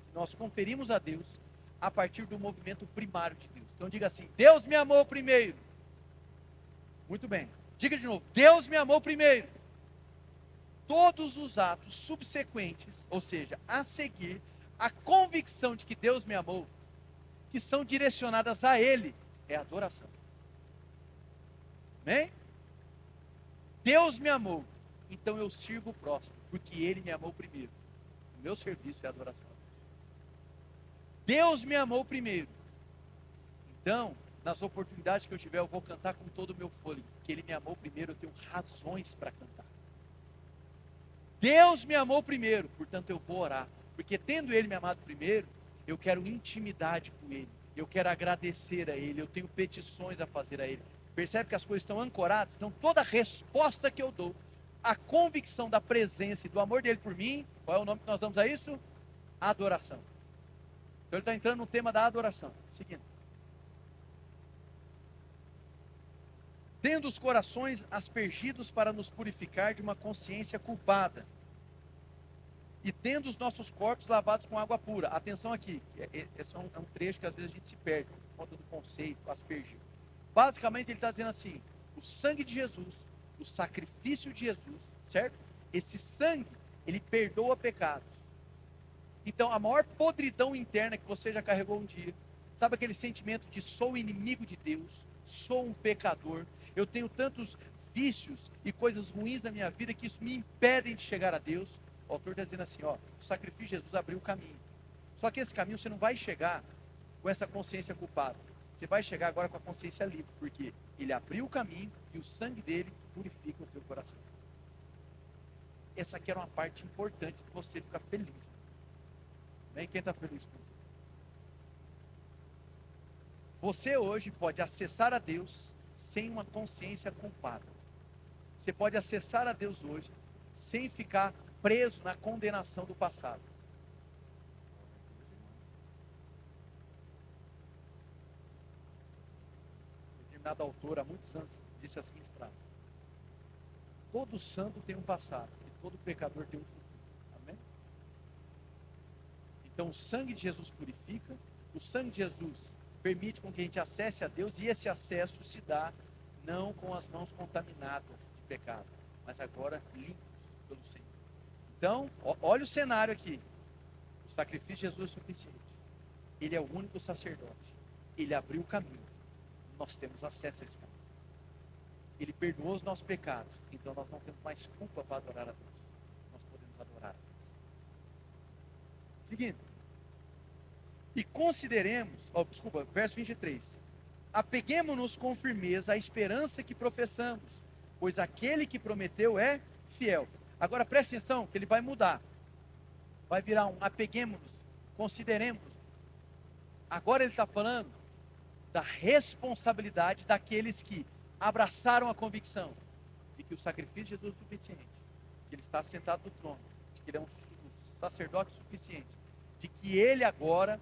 que nós conferimos a Deus a partir do movimento primário de Deus. Então diga assim: Deus me amou primeiro. Muito bem. Diga de novo: Deus me amou primeiro. Todos os atos subsequentes, ou seja, a seguir, a convicção de que Deus me amou, que são direcionadas a Ele, é adoração. Amém? Deus me amou, então eu sirvo o próximo, porque Ele me amou primeiro. O meu serviço é adoração. Deus me amou primeiro, então, nas oportunidades que eu tiver, eu vou cantar com todo o meu fôlego, porque Ele me amou primeiro, eu tenho razões para cantar. Deus me amou primeiro, portanto eu vou orar, porque tendo Ele me amado primeiro, eu quero intimidade com Ele, eu quero agradecer a Ele, eu tenho petições a fazer a Ele. Percebe que as coisas estão ancoradas? Então toda resposta que eu dou, a convicção da presença e do amor dele por mim, qual é o nome que nós damos a isso? Adoração. Então ele está entrando no tema da adoração. Seguindo. Tendo os corações aspergidos para nos purificar de uma consciência culpada, e tendo os nossos corpos lavados com água pura. Atenção aqui, esse é um trecho que às vezes a gente se perde, por conta do conceito, aspergir. Basicamente ele está dizendo assim: o sangue de Jesus, o sacrifício de Jesus, certo? Esse sangue, ele perdoa pecados. Então a maior podridão interna que você já carregou um dia, sabe aquele sentimento de sou inimigo de Deus, sou um pecador, eu tenho tantos vícios e coisas ruins na minha vida que isso me impedem de chegar a Deus. O autor está dizendo assim, ó, o sacrifício de Jesus abriu o caminho. Só que esse caminho você não vai chegar com essa consciência culpada. Você vai chegar agora com a consciência livre, porque ele abriu o caminho e o sangue dele purifica o teu coração. Essa aqui era uma parte importante de você ficar feliz. Bem, quem está feliz com isso? Você hoje pode acessar a Deus sem uma consciência culpada. Você pode acessar a Deus hoje sem ficar preso na condenação do passado. Determinado autor, há muitos anos, disse a seguinte frase: todo santo tem um passado e todo pecador tem um futuro. Amém? Então o sangue de Jesus purifica, o sangue de Jesus permite com que a gente acesse a Deus, e esse acesso se dá não com as mãos contaminadas de pecado, mas agora limpos pelo Senhor. Então, olha o cenário aqui. O sacrifício de Jesus é suficiente. Ele é o único sacerdote. Ele abriu o caminho. Nós temos acesso a esse caminho. Ele perdoou os nossos pecados. Então nós não temos mais culpa para adorar a Deus. Nós podemos adorar a Deus. Seguindo. E consideremos, verso 23. Apeguemo-nos com firmeza à esperança que professamos, pois aquele que prometeu é fiel. Agora preste atenção que ele vai mudar. Vai virar um apeguemo-nos, consideremos. Agora ele está falando da responsabilidade daqueles que abraçaram a convicção de que o sacrifício de Jesus é suficiente, que ele está sentado no trono, de que ele é um sacerdote suficiente, de que ele agora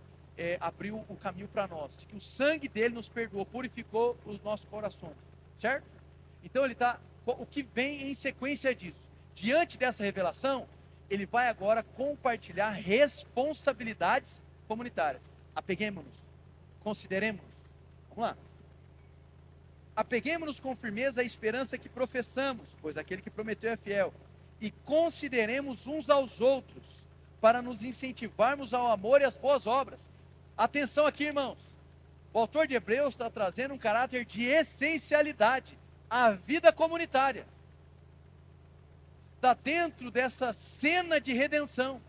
abriu o caminho para nós, de que o sangue dele nos perdoou, purificou os nossos corações, certo? Então ele está, o que vem em sequência disso? Diante dessa revelação, ele vai agora compartilhar responsabilidades comunitárias. Apeguemos-nos, consideremos-nos. Vamos lá. Apeguemo-nos com firmeza à esperança que professamos, pois aquele que prometeu é fiel. E consideremos uns aos outros, para nos incentivarmos ao amor e às boas obras. Atenção aqui, irmãos. O autor de Hebreus está trazendo um caráter de essencialidade à vida comunitária. Está dentro dessa cena de redenção.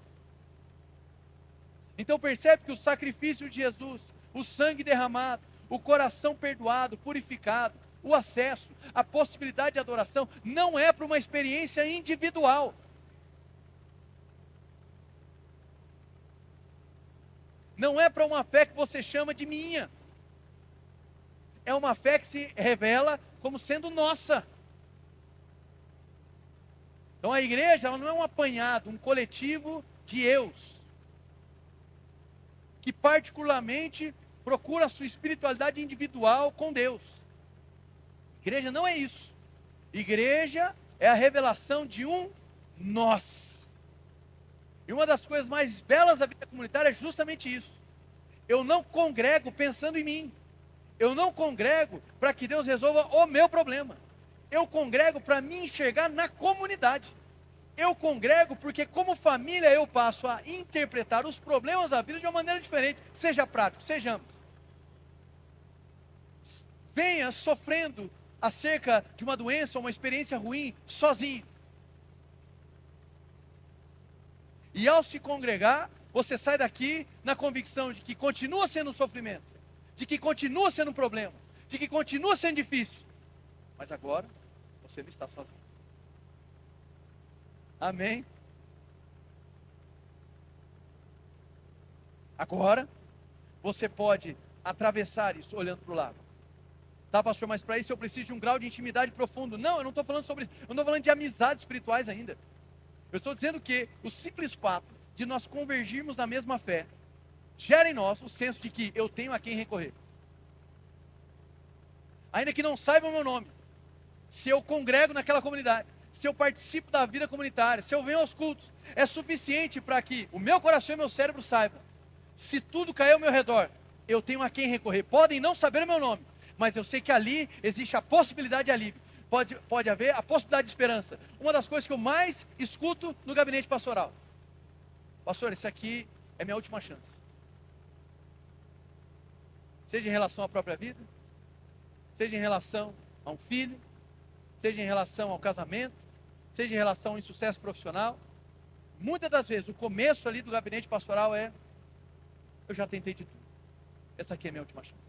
Então percebe que o sacrifício de Jesus, o sangue derramado, o coração perdoado, purificado, o acesso, a possibilidade de adoração, não é para uma experiência individual. Não é para uma fé que você chama de minha. É uma fé que se revela como sendo nossa. Então a igreja, ela não é um apanhado, um coletivo de eus, que particularmente procura a sua espiritualidade individual com Deus. Igreja não é isso. Igreja é a revelação de um nós. E uma das coisas mais belas da vida comunitária é justamente isso. Eu não congrego pensando em mim. Eu não congrego para que Deus resolva o meu problema. Eu congrego para me enxergar na comunidade. Eu congrego porque como família eu passo a interpretar os problemas da vida de uma maneira diferente. Seja prático, sejamos. Venha sofrendo acerca de uma doença ou uma experiência ruim, sozinho. E ao se congregar, você sai daqui na convicção de que continua sendo um sofrimento, de que continua sendo um problema, de que continua sendo difícil. Mas agora, você não está sozinho. Amém? Agora, você pode atravessar isso olhando para o lado. Tá, pastor, mas para isso eu preciso de um grau de intimidade profundo. Não, eu não estou falando sobre isso. Eu não estou falando de amizades espirituais ainda. Eu estou dizendo que o simples fato de nós convergirmos na mesma fé gera em nós o senso de que eu tenho a quem recorrer. Ainda que não saiba o meu nome, se eu congrego naquela comunidade, se eu participo da vida comunitária, se eu venho aos cultos, é suficiente para que o meu coração e meu cérebro saibam. Se tudo cair ao meu redor, eu tenho a quem recorrer. Podem não saber o meu nome, mas eu sei que ali existe a possibilidade de alívio. Pode haver a possibilidade de esperança. Uma das coisas que eu mais escuto no gabinete pastoral: pastor, esse aqui é minha última chance. Seja em relação à própria vida, seja em relação a um filho, seja em relação ao casamento, seja em relação ao insucesso profissional. Muitas das vezes o começo ali do gabinete pastoral é: eu já tentei de tudo, essa aqui é a minha última chance.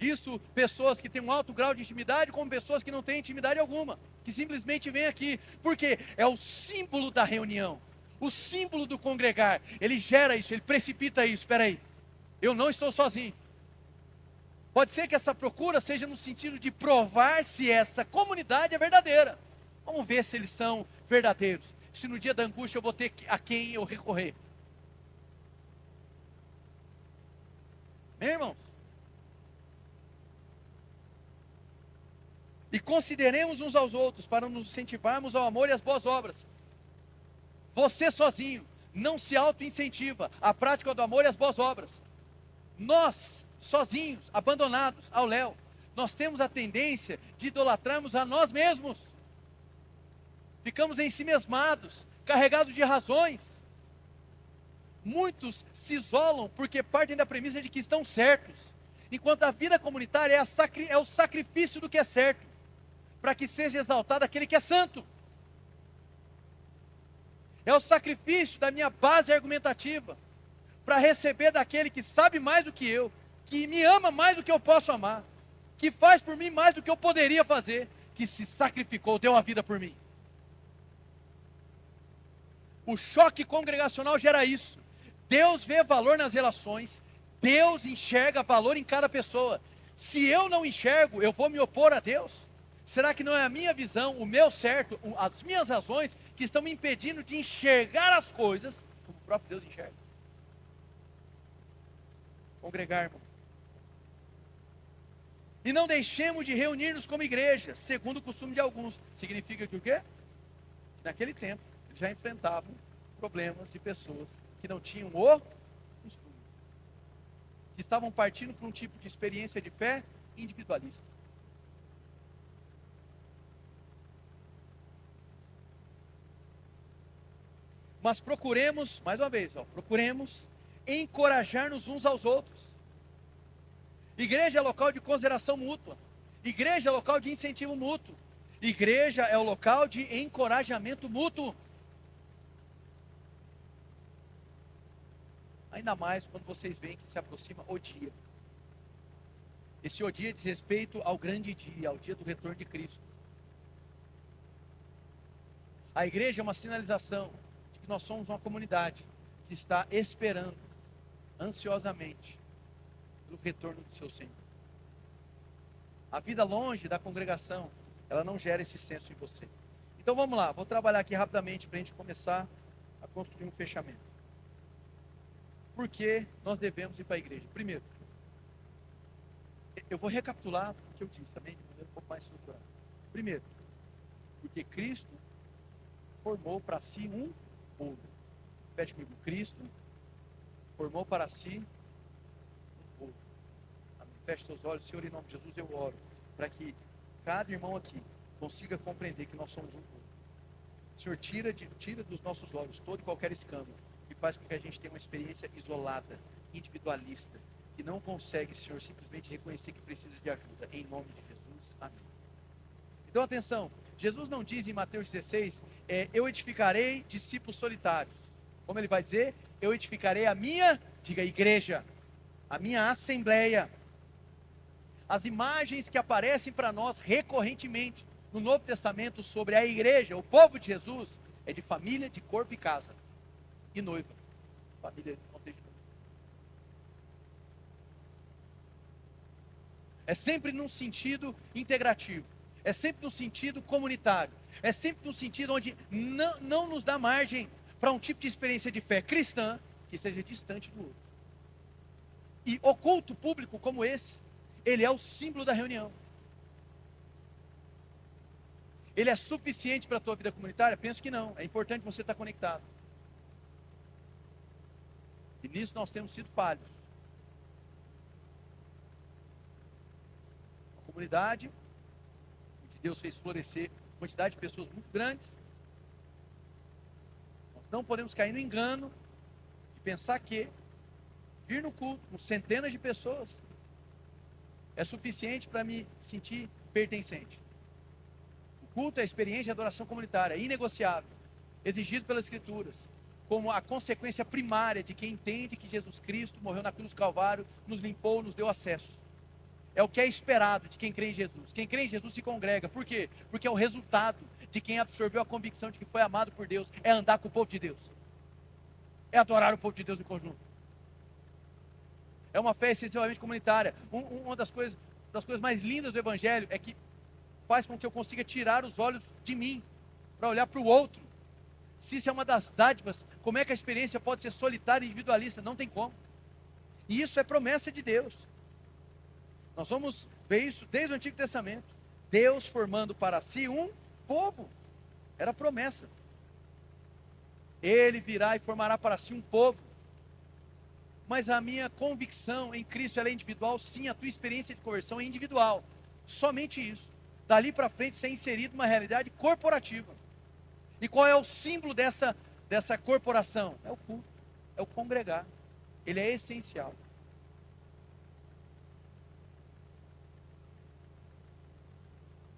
Isso, pessoas que têm um alto grau de intimidade, como pessoas que não têm intimidade alguma, que simplesmente vêm aqui, porque é o símbolo da reunião, o símbolo do congregar. Ele gera isso, ele precipita isso. Espera aí, eu não estou sozinho. Pode ser que essa procura seja no sentido de provar se essa comunidade é verdadeira. Vamos ver se eles são verdadeiros, se no dia da angústia eu vou ter a quem eu recorrer. Meu irmãos, e consideremos uns aos outros para nos incentivarmos ao amor e às boas obras. Você sozinho não se auto-incentiva à prática do amor e às boas obras. Nós, sozinhos, abandonados ao léu, nós temos a tendência de idolatrarmos a nós mesmos. Ficamos ensimesmados, carregados de razões. Muitos se isolam porque partem da premissa de que estão certos, enquanto a vida comunitária é o sacrifício do que é certo, para que seja exaltado aquele que é santo. É o sacrifício da minha base argumentativa, para receber daquele que sabe mais do que eu, que me ama mais do que eu posso amar, que faz por mim mais do que eu poderia fazer, que se sacrificou, deu a vida por mim. O choque congregacional gera isso. Deus vê valor nas relações, Deus enxerga valor em cada pessoa. Se eu não enxergo, eu vou me opor a Deus? Será que não é a minha visão, o meu certo, as minhas razões que estão me impedindo de enxergar as coisas como o próprio Deus enxerga? Congregar, irmão. E não deixemos de reunir-nos como igreja, segundo o costume de alguns. Significa que o quê? Naquele tempo, eles já enfrentavam problemas de pessoas que não tinham o costume, que estavam partindo para um tipo de experiência de fé individualista. Mas procuremos, mais uma vez, procuremos encorajar-nos uns aos outros. Igreja é local de consideração mútua. Igreja é local de incentivo mútuo. Igreja é o local de encorajamento mútuo. Ainda mais quando vocês veem que se aproxima o dia. Esse o dia diz respeito ao grande dia, ao dia do retorno de Cristo. A igreja é uma sinalização de que nós somos uma comunidade que está esperando ansiosamente pelo retorno do seu Senhor. A vida longe da congregação, ela não gera esse senso em você. Então vamos lá, vou trabalhar aqui rapidamente para a gente começar a construir um fechamento. Por que nós devemos ir para a igreja? Primeiro, eu vou recapitular o que eu disse também, de maneira um pouco mais estruturada. Primeiro, porque Cristo formou para si um povo. Repete comigo, Cristo formou para si um povo. Amém. Feche seus olhos, Senhor, em nome de Jesus eu oro, para que cada irmão aqui consiga compreender que nós somos um povo. Senhor, tira dos nossos olhos todo e qualquer escândalo que faz com que a gente tenha uma experiência isolada, individualista, que não consegue, Senhor, simplesmente reconhecer que precisa de ajuda. Em nome de Jesus, amém. Então atenção, Jesus não diz em Mateus 16, eu edificarei discípulos solitários. Como ele vai dizer? Eu edificarei a minha, diga igreja, a minha assembleia. As imagens que aparecem para nós recorrentemente no Novo Testamento sobre a igreja, o povo de Jesus, é de família, de corpo e casa. E noiva. Família, contexto. É sempre num sentido integrativo. É sempre no sentido comunitário. É sempre no sentido onde não nos dá margem para um tipo de experiência de fé cristã que seja distante do outro. E o culto público como esse, ele é o símbolo da reunião. Ele é suficiente para a tua vida comunitária? Penso que não. É importante você estar conectado. E nisso nós temos sido falhos. A comunidade onde Deus fez florescer quantidade de pessoas muito grandes. Nós não podemos cair no engano de pensar que vir no culto com centenas de pessoas é suficiente para me sentir pertencente. O culto é a experiência de adoração comunitária, inegociável, exigido pelas Escrituras, como a consequência primária de quem entende que Jesus Cristo morreu na cruz do Calvário, nos limpou, nos deu acesso. É o que é esperado de quem crê em Jesus. Quem crê em Jesus se congrega. Por quê? Porque é o resultado de quem absorveu a convicção de que foi amado por Deus. É andar com o povo de Deus. É adorar o povo de Deus em conjunto. É uma fé essencialmente comunitária. Uma das coisas mais lindas do Evangelho é que faz com que eu consiga tirar os olhos de mim para olhar para o outro. Se isso é uma das dádivas, como é que a experiência pode ser solitária e individualista? Não tem como. E isso é promessa de Deus. Nós vamos ver isso desde o Antigo Testamento. Deus formando para si um povo. Era a promessa. Ele virá e formará para si um povo. Mas a minha convicção em Cristo ela é individual. Sim, a tua experiência de conversão é individual. Somente isso. Dali para frente ser inserido numa realidade corporativa. E qual é o símbolo dessa corporação? É o culto. é o congregar. Ele é essencial.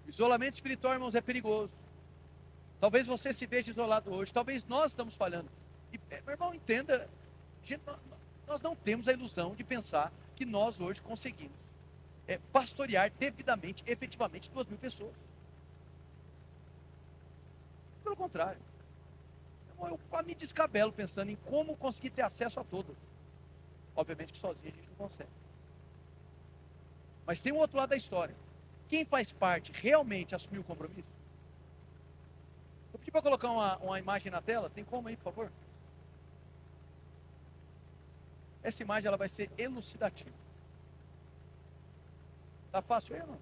O isolamento espiritual, irmãos, é perigoso. Talvez você se veja isolado hoje. Talvez nós estamos falhando. E, meu irmão, entenda. Gente, nós não temos a ilusão de pensar que nós hoje conseguimos pastorear devidamente, efetivamente, 2.000 pessoas. Pelo contrário. Eu me descabelo pensando em como conseguir ter acesso a todas. Obviamente que sozinho a gente não consegue. Mas tem um outro lado da história. Quem faz parte realmente assumiu o compromisso? Eu pedi para colocar uma imagem na tela. Tem como aí, por favor? Essa imagem ela vai ser elucidativa. Tá fácil aí ou não?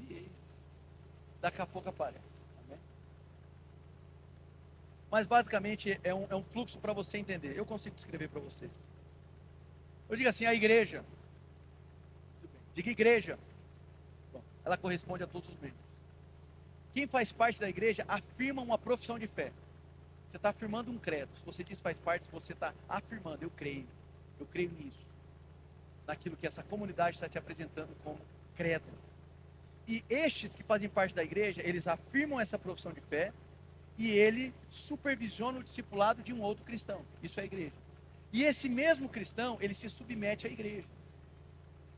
Enviei. Daqui a pouco aparece. Amém? Mas basicamente é um fluxo para você entender. Eu consigo descrever para vocês. Eu digo assim, a igreja. Diga igreja. Bom, ela corresponde a todos os membros. Quem faz parte da igreja afirma uma profissão de fé. Você está afirmando um credo. Se você diz faz parte, você está afirmando, eu creio nisso. Naquilo que essa comunidade está te apresentando como credo. E estes que fazem parte da igreja, eles afirmam essa profissão de fé e ele supervisiona o discipulado de um outro cristão. Isso é a igreja. E esse mesmo cristão, ele se submete à igreja.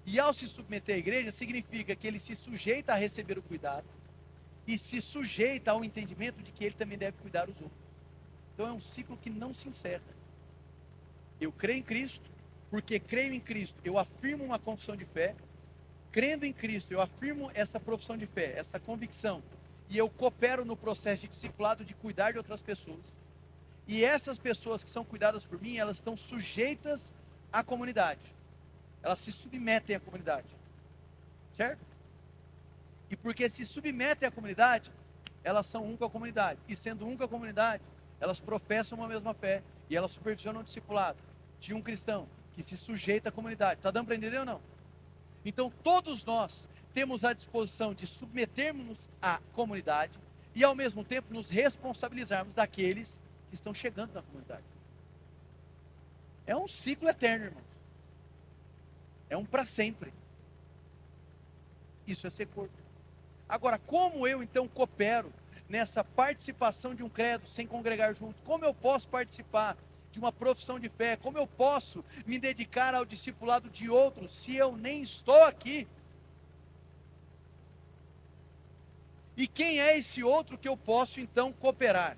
E ao se submeter à igreja, significa que ele se sujeita a receber o cuidado e se sujeita ao entendimento de que ele também deve cuidar dos outros. Então é um ciclo que não se encerra. Eu creio em Cristo, porque creio em Cristo, eu afirmo uma confissão de fé. Crendo em Cristo, eu afirmo essa profissão de fé, essa convicção, e eu coopero no processo de discipulado, de cuidar de outras pessoas. E essas pessoas que são cuidadas por mim, elas estão sujeitas à comunidade. Elas se submetem à comunidade. Certo? E porque se submetem à comunidade, elas são um com a comunidade. E sendo um com a comunidade, elas professam uma mesma fé. E elas supervisionam o discipulado de um cristão que se sujeita à comunidade. Está dando para entender ou não? Então todos nós temos a disposição de submetermos à comunidade e ao mesmo tempo nos responsabilizarmos daqueles que estão chegando na comunidade. É um ciclo eterno, irmãos. É um para sempre. Isso é ser corpo. Agora, como eu então coopero nessa participação de um credo sem congregar junto? Como eu posso participar de uma profissão de fé? Como eu posso me dedicar ao discipulado de outros se eu nem estou aqui? E quem é esse outro que eu posso então cooperar?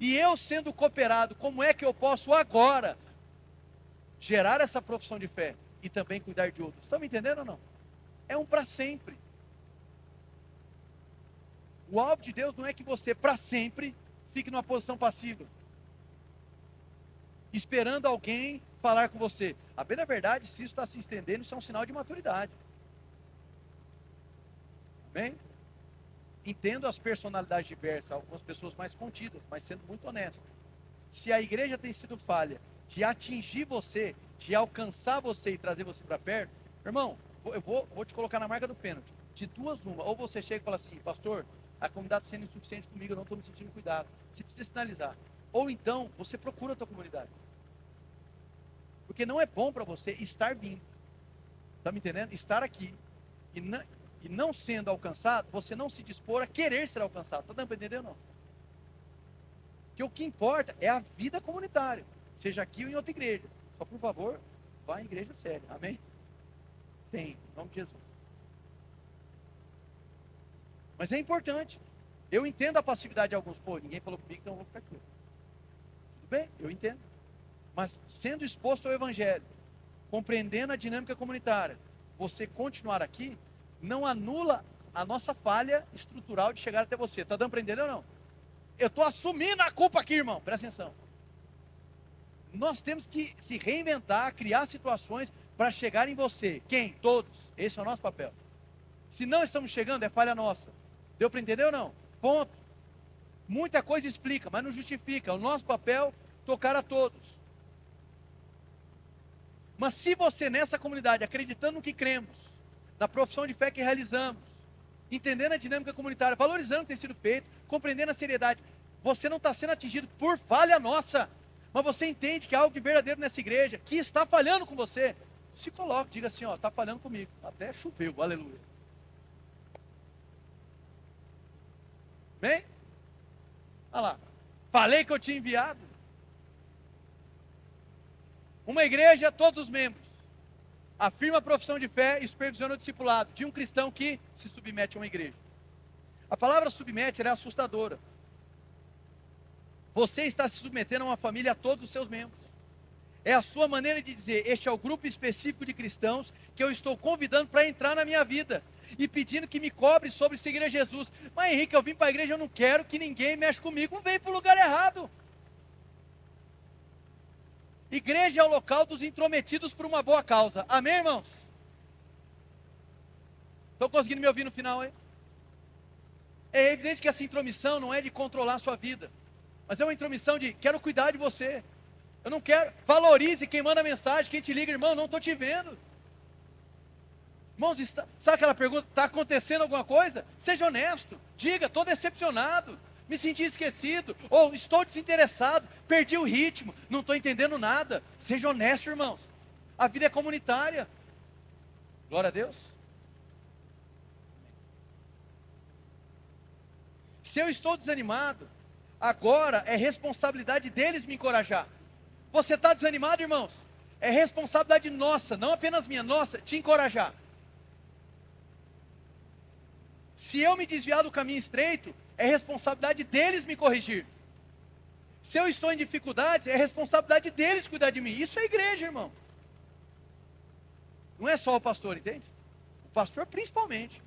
E eu sendo cooperado, como é que eu posso agora gerar essa profissão de fé e também cuidar de outros? Estão me entendendo ou não? É um para sempre. O alvo de Deus não é que você para sempre fique numa posição passiva, esperando alguém falar com você. A bem da verdade, se isso está se estendendo, isso é um sinal de maturidade. Amém? Entendo as personalidades diversas, algumas pessoas mais contidas, mas sendo muito honesto. Se a igreja tem sido falha de atingir você, de alcançar você e trazer você para perto, irmão, eu vou te colocar na marca do pênalti. De duas uma, ou você chega e fala assim, pastor, a comunidade está sendo insuficiente comigo, eu não estou me sentindo cuidado. Você precisa sinalizar. Ou então, você procura a tua comunidade. Porque não é bom para você estar vindo. Está me entendendo? Estar aqui. E não sendo alcançado, você não se dispor a querer ser alcançado. Está dando para entender ou não? Porque o que importa é a vida comunitária. Seja aqui ou em outra igreja. Só por favor, vá em igreja séria. Amém? Tem, em nome de Jesus. Mas é importante. Eu entendo a passividade de alguns. Pô, ninguém falou comigo, então eu vou ficar aqui. Tudo bem, eu entendo. Mas sendo exposto ao evangelho, compreendendo a dinâmica comunitária, você continuar aqui, não anula a nossa falha estrutural de chegar até você. Está dando para entender ou não? Eu estou assumindo a culpa aqui, irmão. Presta atenção. Nós temos que se reinventar, criar situações para chegar em você. Quem? Todos. Esse é o nosso papel. Se não estamos chegando, é falha nossa. Deu para entender ou não? Ponto. Muita coisa explica, mas não justifica. O nosso papel, tocar a todos. Mas se você nessa comunidade, acreditando no que cremos, na profissão de fé que realizamos, entendendo a dinâmica comunitária, valorizando o que tem sido feito, compreendendo a seriedade, você não está sendo atingido por falha nossa, mas você entende que há algo de verdadeiro nessa igreja, que está falhando com você, se coloque, diga assim, ó, está falhando comigo, até choveu, aleluia. Bem? Olha lá, falei que eu tinha enviado. Uma igreja, todos os membros, afirma a profissão de fé e supervisiona o discipulado de um cristão que se submete a uma igreja. A palavra submete, ela é assustadora. Você está se submetendo a uma família, a todos os seus membros. É a sua maneira de dizer, este é o grupo específico de cristãos que eu estou convidando para entrar na minha vida. E pedindo que me cobre sobre seguir a Jesus. Mas Henrique, eu vim para a igreja, eu não quero que ninguém mexa comigo. Vem para o lugar errado. Igreja é o local dos intrometidos por uma boa causa. Amém, irmãos? Estão conseguindo me ouvir no final, hein? É evidente que essa intromissão não é de controlar a sua vida, mas é uma intromissão de, quero cuidar de você. Eu não quero, valorize quem manda mensagem, quem te liga, irmão, não estou te vendo. Irmãos, sabe aquela pergunta, está acontecendo alguma coisa? Seja honesto, diga, estou decepcionado, me senti esquecido, ou estou desinteressado, perdi o ritmo, não estou entendendo nada. Seja honesto, irmãos, a vida é comunitária. Glória a Deus. Se eu estou desanimado, agora é responsabilidade deles me encorajar. Você está desanimado, irmãos? É responsabilidade nossa, não apenas minha, nossa, te encorajar. Se eu me desviar do caminho estreito, é responsabilidade deles me corrigir. Se eu estou em dificuldades, é responsabilidade deles cuidar de mim. Isso é igreja, irmão. Não é só o pastor, entende? O pastor principalmente.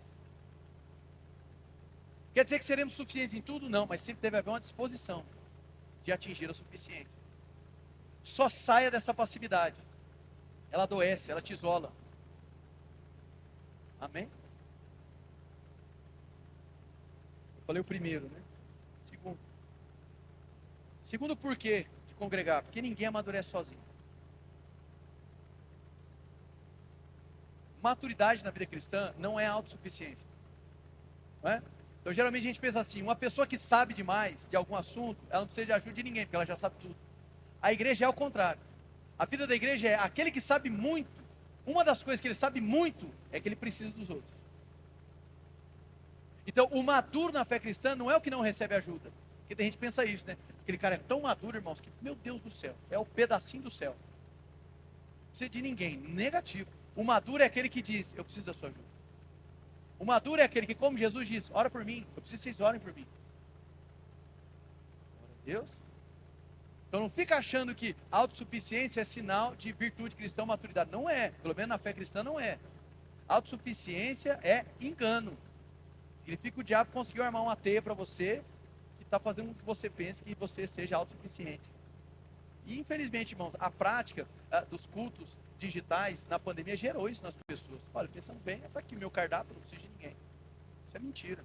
Quer dizer que seremos suficientes em tudo? Não, mas sempre deve haver uma disposição de atingir a suficiência. Só saia dessa passividade. Ela adoece, ela te isola. Amém? Eu falei o primeiro, né? Segundo porquê de congregar? Porque ninguém amadurece sozinho. Maturidade na vida cristã não é autossuficiência. Não é? Então geralmente a gente pensa assim, uma pessoa que sabe demais de algum assunto, ela não precisa de ajuda de ninguém, porque ela já sabe tudo. A igreja é o contrário. A vida da igreja é aquele que sabe muito. Uma das coisas que ele sabe muito é que ele precisa dos outros. Então o maduro na fé cristã não é o que não recebe ajuda. Porque tem gente que pensa isso, né? Aquele cara é tão maduro, irmãos, que, meu Deus do céu, é o pedacinho do céu. Não precisa de ninguém, negativo. O maduro é aquele que diz, eu preciso da sua ajuda. O maduro é aquele que, como Jesus disse, ora por mim, eu preciso que vocês orem por mim. Glória a Deus. Então não fica achando que autossuficiência é sinal de virtude cristã, maturidade. Não é, pelo menos na fé cristã não é. Autossuficiência é engano. Significa que o diabo conseguiu armar uma teia para você, que está fazendo com que você pense que você seja autossuficiente. E infelizmente, irmãos, a prática dos cultos digitais na pandemia gerou isso nas pessoas. Olha, pensando bem, está aqui o meu cardápio, não preciso de ninguém. Isso é mentira.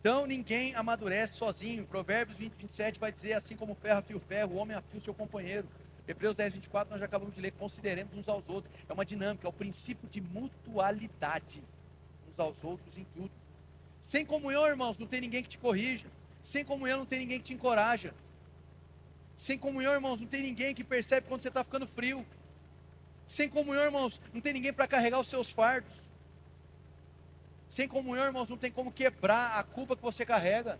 Então ninguém amadurece sozinho. Provérbios 20, 27 vai dizer, assim como o ferro afia o ferro, o homem afia o seu companheiro. Hebreus 10, 24 nós já acabamos de ler, consideremos uns aos outros. É uma dinâmica, é o princípio de mutualidade uns aos outros em tudo. Sem comunhão, irmãos, não tem ninguém que te corrija. Sem comunhão não tem ninguém que te encoraja. Sem comunhão, irmãos, não tem ninguém que percebe quando você está ficando frio. Sem comunhão, irmãos, não tem ninguém para carregar os seus fardos. Sem comunhão, irmãos, não tem como quebrar a culpa que você carrega.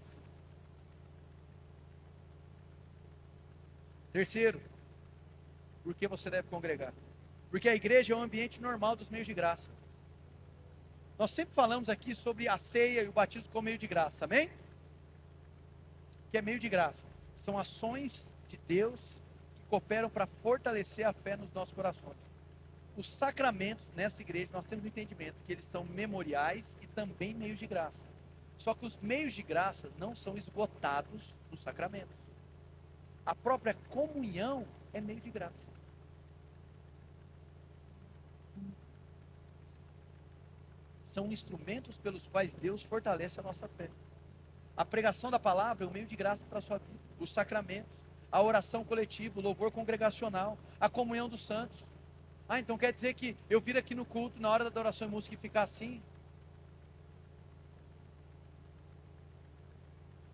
Terceiro, por que você deve congregar? Porque a igreja é um ambiente normal dos meios de graça. Nós sempre falamos aqui sobre a ceia e o batismo como meio de graça, amém? Que é meio de graça. São ações de Deus que cooperam para fortalecer a fé nos nossos corações. Os sacramentos nessa igreja, nós temos o entendimento que eles são memoriais e também meios de graça. Só que os meios de graça não são esgotados nos sacramentos. A própria comunhão é meio de graça. São instrumentos pelos quais Deus fortalece a nossa fé. A pregação da palavra é um meio de graça para a sua vida. Os sacramentos, a oração coletiva, o louvor congregacional, a comunhão dos santos. Ah, então quer dizer que eu vir aqui no culto, na hora da adoração e música, e ficar assim?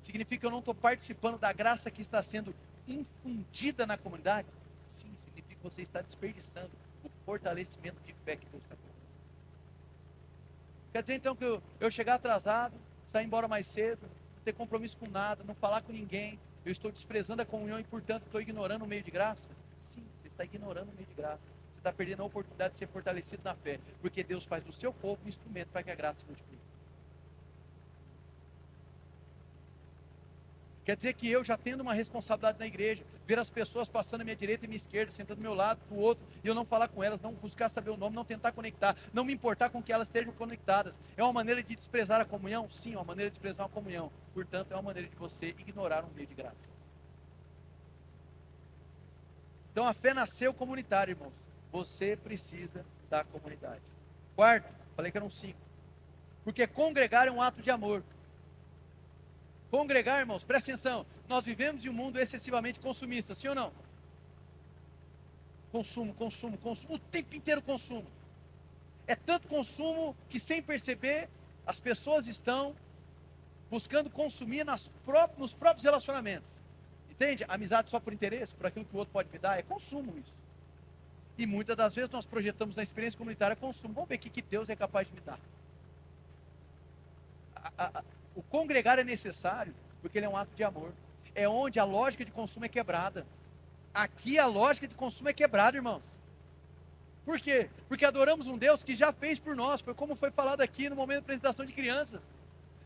Significa que eu não estou participando da graça que está sendo infundida na comunidade? Sim, significa que você está desperdiçando o fortalecimento de fé que Deus está dando. Quer dizer então que eu chegar atrasado, sair embora mais cedo, não ter compromisso com nada, não falar com ninguém, eu estou desprezando a comunhão e portanto estou ignorando o meio de graça? Sim, você está ignorando o meio de graça. Você está perdendo a oportunidade de ser fortalecido na fé, porque Deus faz do seu povo um instrumento para que a graça se multiplique. Quer dizer que eu já tendo uma responsabilidade na igreja, ver as pessoas passando à minha direita e minha esquerda, sentando do meu lado, do outro, e eu não falar com elas, não buscar saber o nome, não tentar conectar, não me importar com que elas estejam conectadas, é uma maneira de desprezar a comunhão? Sim, é uma maneira de desprezar a comunhão. Portanto, é uma maneira de você ignorar um meio de graça. Então a fé nasceu comunitária, irmãos. Você precisa da comunidade. Quarto, falei que eram 5. Porque congregar é um ato de amor. Congregar, irmãos, presta atenção. Nós vivemos em um mundo excessivamente consumista, sim ou não? Consumo, consumo, consumo. O tempo inteiro consumo. É tanto consumo que, sem perceber, as pessoas estão buscando consumir nos próprios relacionamentos. Entende? Amizade só por interesse, por aquilo que o outro pode me dar, é consumo isso. E muitas das vezes nós projetamos na experiência comunitária consumo. Vamos ver o que Deus é capaz de me dar. O congregar é necessário, porque ele é um ato de amor. É onde a lógica de consumo é quebrada. Aqui a lógica de consumo é quebrada, irmãos. Por quê? Porque adoramos um Deus que já fez por nós. Foi como foi falado aqui no momento da apresentação de crianças.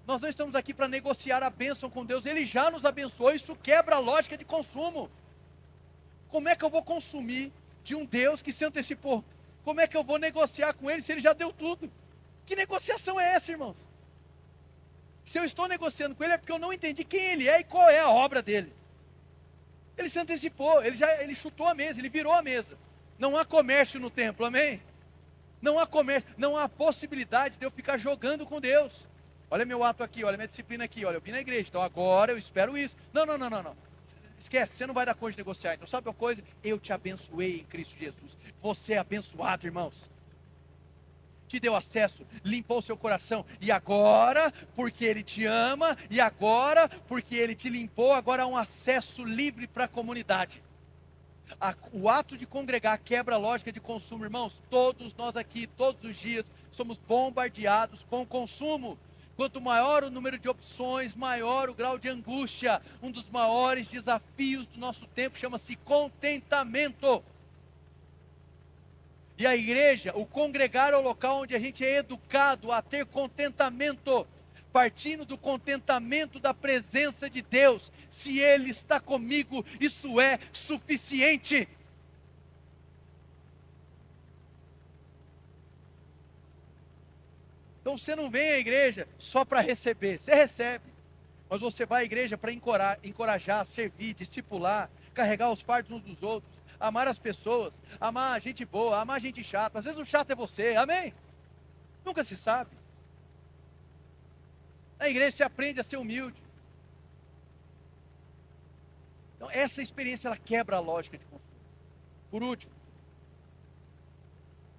Nós não estamos aqui para negociar a bênção com Deus. Ele já nos abençoou. Isso quebra a lógica de consumo. Como é que eu vou consumir de um Deus que se antecipou? Como é que eu vou negociar com Ele se Ele já deu tudo? Que negociação é essa, irmãos? Se eu estou negociando com Ele é porque eu não entendi quem Ele é e qual é a obra dele. Ele se antecipou, ele chutou a mesa, ele virou a mesa. Não há comércio no templo, amém? Não há comércio, não há possibilidade de eu ficar jogando com Deus. Olha meu ato aqui, olha minha disciplina aqui, olha, eu vim na igreja, então agora eu espero isso. Não. Esquece, você não vai dar conta de negociar. Então sabe uma coisa? Eu te abençoei em Cristo Jesus. Você é abençoado, irmãos. Te deu acesso, limpou o seu coração, e agora, porque Ele te ama, e agora, porque Ele te limpou, agora há um acesso livre para a comunidade. O ato de congregar quebra a lógica de consumo, irmãos. Todos nós aqui, todos os dias, somos bombardeados com consumo. Quanto maior o número de opções, maior o grau de angústia. Um dos maiores desafios do nosso tempo chama-se contentamento. E a igreja, o congregar é o local onde a gente é educado a ter contentamento, partindo do contentamento da presença de Deus. Se Ele está comigo, isso é suficiente. Então você não vem à igreja só para receber, você recebe, mas você vai à igreja para encorajar, servir, discipular, carregar os fardos uns dos outros, amar as pessoas, amar gente boa, amar gente chata. Às vezes o chato é você, amém? Nunca se sabe. Na igreja você aprende a ser humilde. Então essa experiência ela quebra a lógica de consumo. Por último,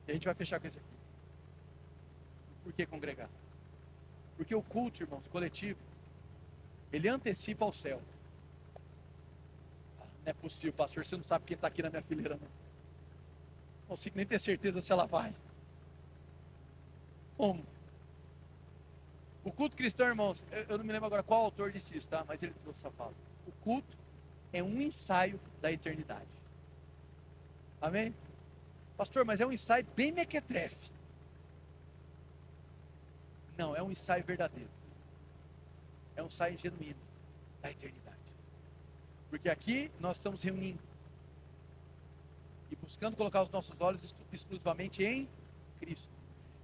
e a gente vai fechar com isso aqui. Por que congregar? Porque o culto, irmãos, coletivo, ele antecipa ao céu. Não é possível, pastor, você não sabe quem está aqui na minha fileira, não. Não consigo nem ter certeza se ela vai. Como? O culto cristão, irmãos, eu não me lembro agora qual autor disse isso, tá? Mas ele trouxe essa palavra. O culto é um ensaio da eternidade. Amém? Pastor, mas é um ensaio bem mequetrefe. Não, é um ensaio verdadeiro. É um ensaio genuíno da eternidade. Porque aqui nós estamos reunindo e buscando colocar os nossos olhos exclusivamente em Cristo.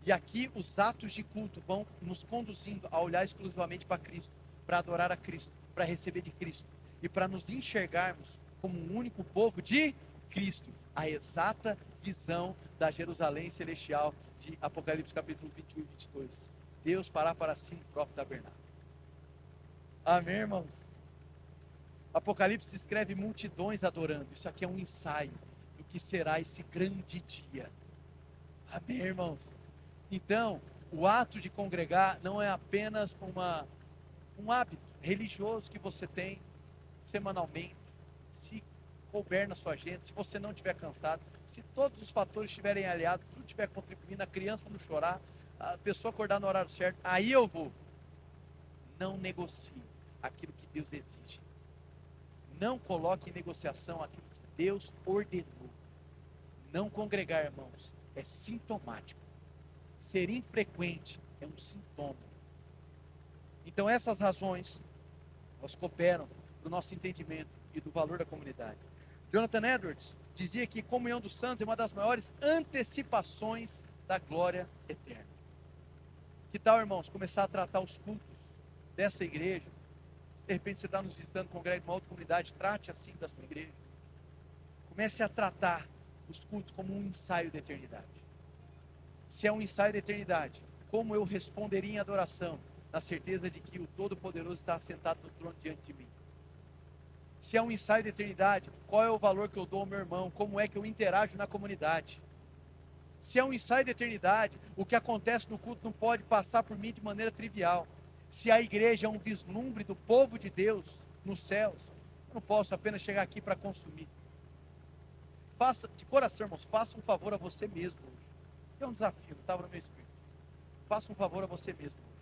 E aqui os atos de culto vão nos conduzindo a olhar exclusivamente para Cristo, para adorar a Cristo, para receber de Cristo e para nos enxergarmos como um único povo de Cristo. A exata visão da Jerusalém celestial de Apocalipse capítulo 21 e 22. Deus fará para si um próprio tabernáculo. Amém, irmãos? Apocalipse descreve multidões adorando. Isso aqui é um ensaio do que será esse grande dia. Amém, irmãos? Então, o ato de congregar não é apenas um hábito religioso que você tem semanalmente, se couber na sua agenda, se você não estiver cansado, se todos os fatores estiverem aliados, tudo estiver contribuindo, a criança não chorar, a pessoa acordar no horário certo, aí eu vou. Não negocie aquilo que Deus exige. Não coloque em negociação aquilo que Deus ordenou. Não congregar, irmãos, é sintomático. Ser infrequente é um sintoma. Então essas razões, elas cooperam do nosso entendimento e do valor da comunidade. Jonathan Edwards dizia que comunhão dos santos é uma das maiores antecipações da glória eterna. Que tal, irmãos, começar a tratar os cultos dessa igreja? De repente você está nos visitando, congrega em uma outra comunidade, trate assim da sua igreja. Comece a tratar os cultos como um ensaio da eternidade. Se é um ensaio da eternidade, como eu responderia em adoração, na certeza de que o Todo-Poderoso está assentado no trono diante de mim? Se é um ensaio da eternidade, qual é o valor que eu dou ao meu irmão? Como é que eu interajo na comunidade? Se é um ensaio da eternidade, o que acontece no culto não pode passar por mim de maneira trivial. Se a igreja é um vislumbre do povo de Deus nos céus, eu não posso apenas chegar aqui para consumir. Faça, de coração, irmãos, faça um favor a você mesmo hoje. Isso é um desafio, não estava no meu espírito. Faça um favor a você mesmo hoje.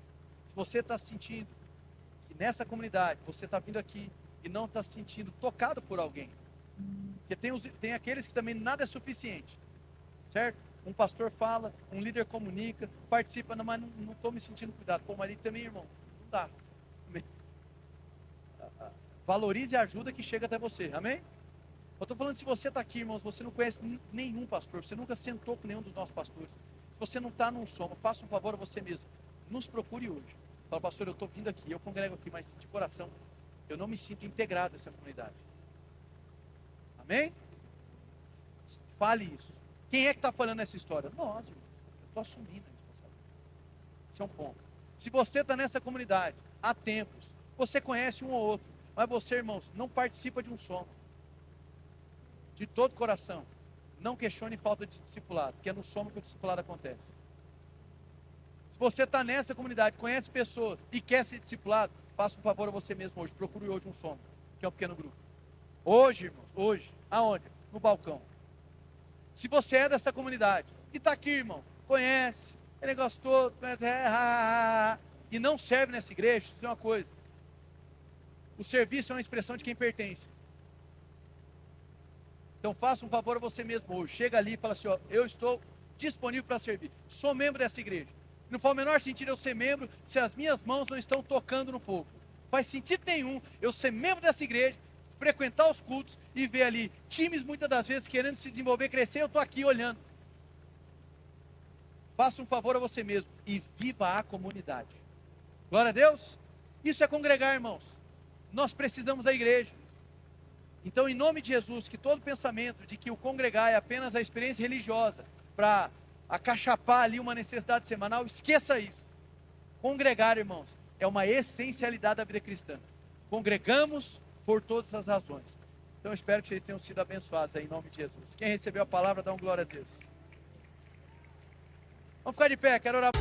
Se você está sentindo que nessa comunidade, você está vindo aqui e não está se sentindo tocado por alguém, porque tem aqueles que também nada é suficiente, certo? Um pastor fala, um líder comunica, participa, não, mas não estou me sentindo cuidado. Pô, mas ali também, irmão, não dá. Valorize a ajuda que chega até você, amém? Eu estou falando, se você está aqui, irmãos, você não conhece nenhum pastor, você nunca sentou com nenhum dos nossos pastores, se você não está num soma, faça um favor a você mesmo, nos procure hoje. Fala, pastor, eu estou vindo aqui, eu congrego aqui, mas de coração, eu não me sinto integrado nessa comunidade. Amém? Fale isso. Quem é que está falando essa história? Nós, irmãos. Eu estou assumindo a responsabilidade. Esse é um ponto. Se você está nessa comunidade há tempos, você conhece um ou outro, mas você, irmãos, não participa de um soma. De todo coração, não questione falta de discipulado, porque é no soma que o discipulado acontece. Se você está nessa comunidade, conhece pessoas e quer ser discipulado, faça um favor a você mesmo hoje, procure hoje um soma, que é um pequeno grupo. Hoje, irmãos, hoje, aonde? No balcão. Se você é dessa comunidade e está aqui, irmão, conhece, é negócio todo, conhece, e não serve nessa igreja, deixa eu dizer uma coisa: o serviço é uma expressão de quem pertence. Então faça um favor a você mesmo hoje, chega ali e fala assim, ó, eu estou disponível para servir, sou membro dessa igreja. Não faz o menor sentido eu ser membro se as minhas mãos não estão tocando no povo. Faz sentido nenhum eu ser membro dessa igreja, frequentar os cultos e ver ali times muitas das vezes querendo se desenvolver, crescer, eu estou aqui olhando. Faça um favor a você mesmo e viva a comunidade. Glória a Deus. Isso é congregar, irmãos. Nós precisamos da igreja. Então, em nome de Jesus, que todo pensamento de que o congregar é apenas a experiência religiosa para acachapar ali uma necessidade semanal, esqueça isso. Congregar, irmãos, é uma essencialidade da vida cristã. Congregamos por todas as razões. Então eu espero que vocês tenham sido abençoados aí, em nome de Jesus. Quem recebeu a palavra, dá um glória a Deus. Vamos ficar de pé, quero orar.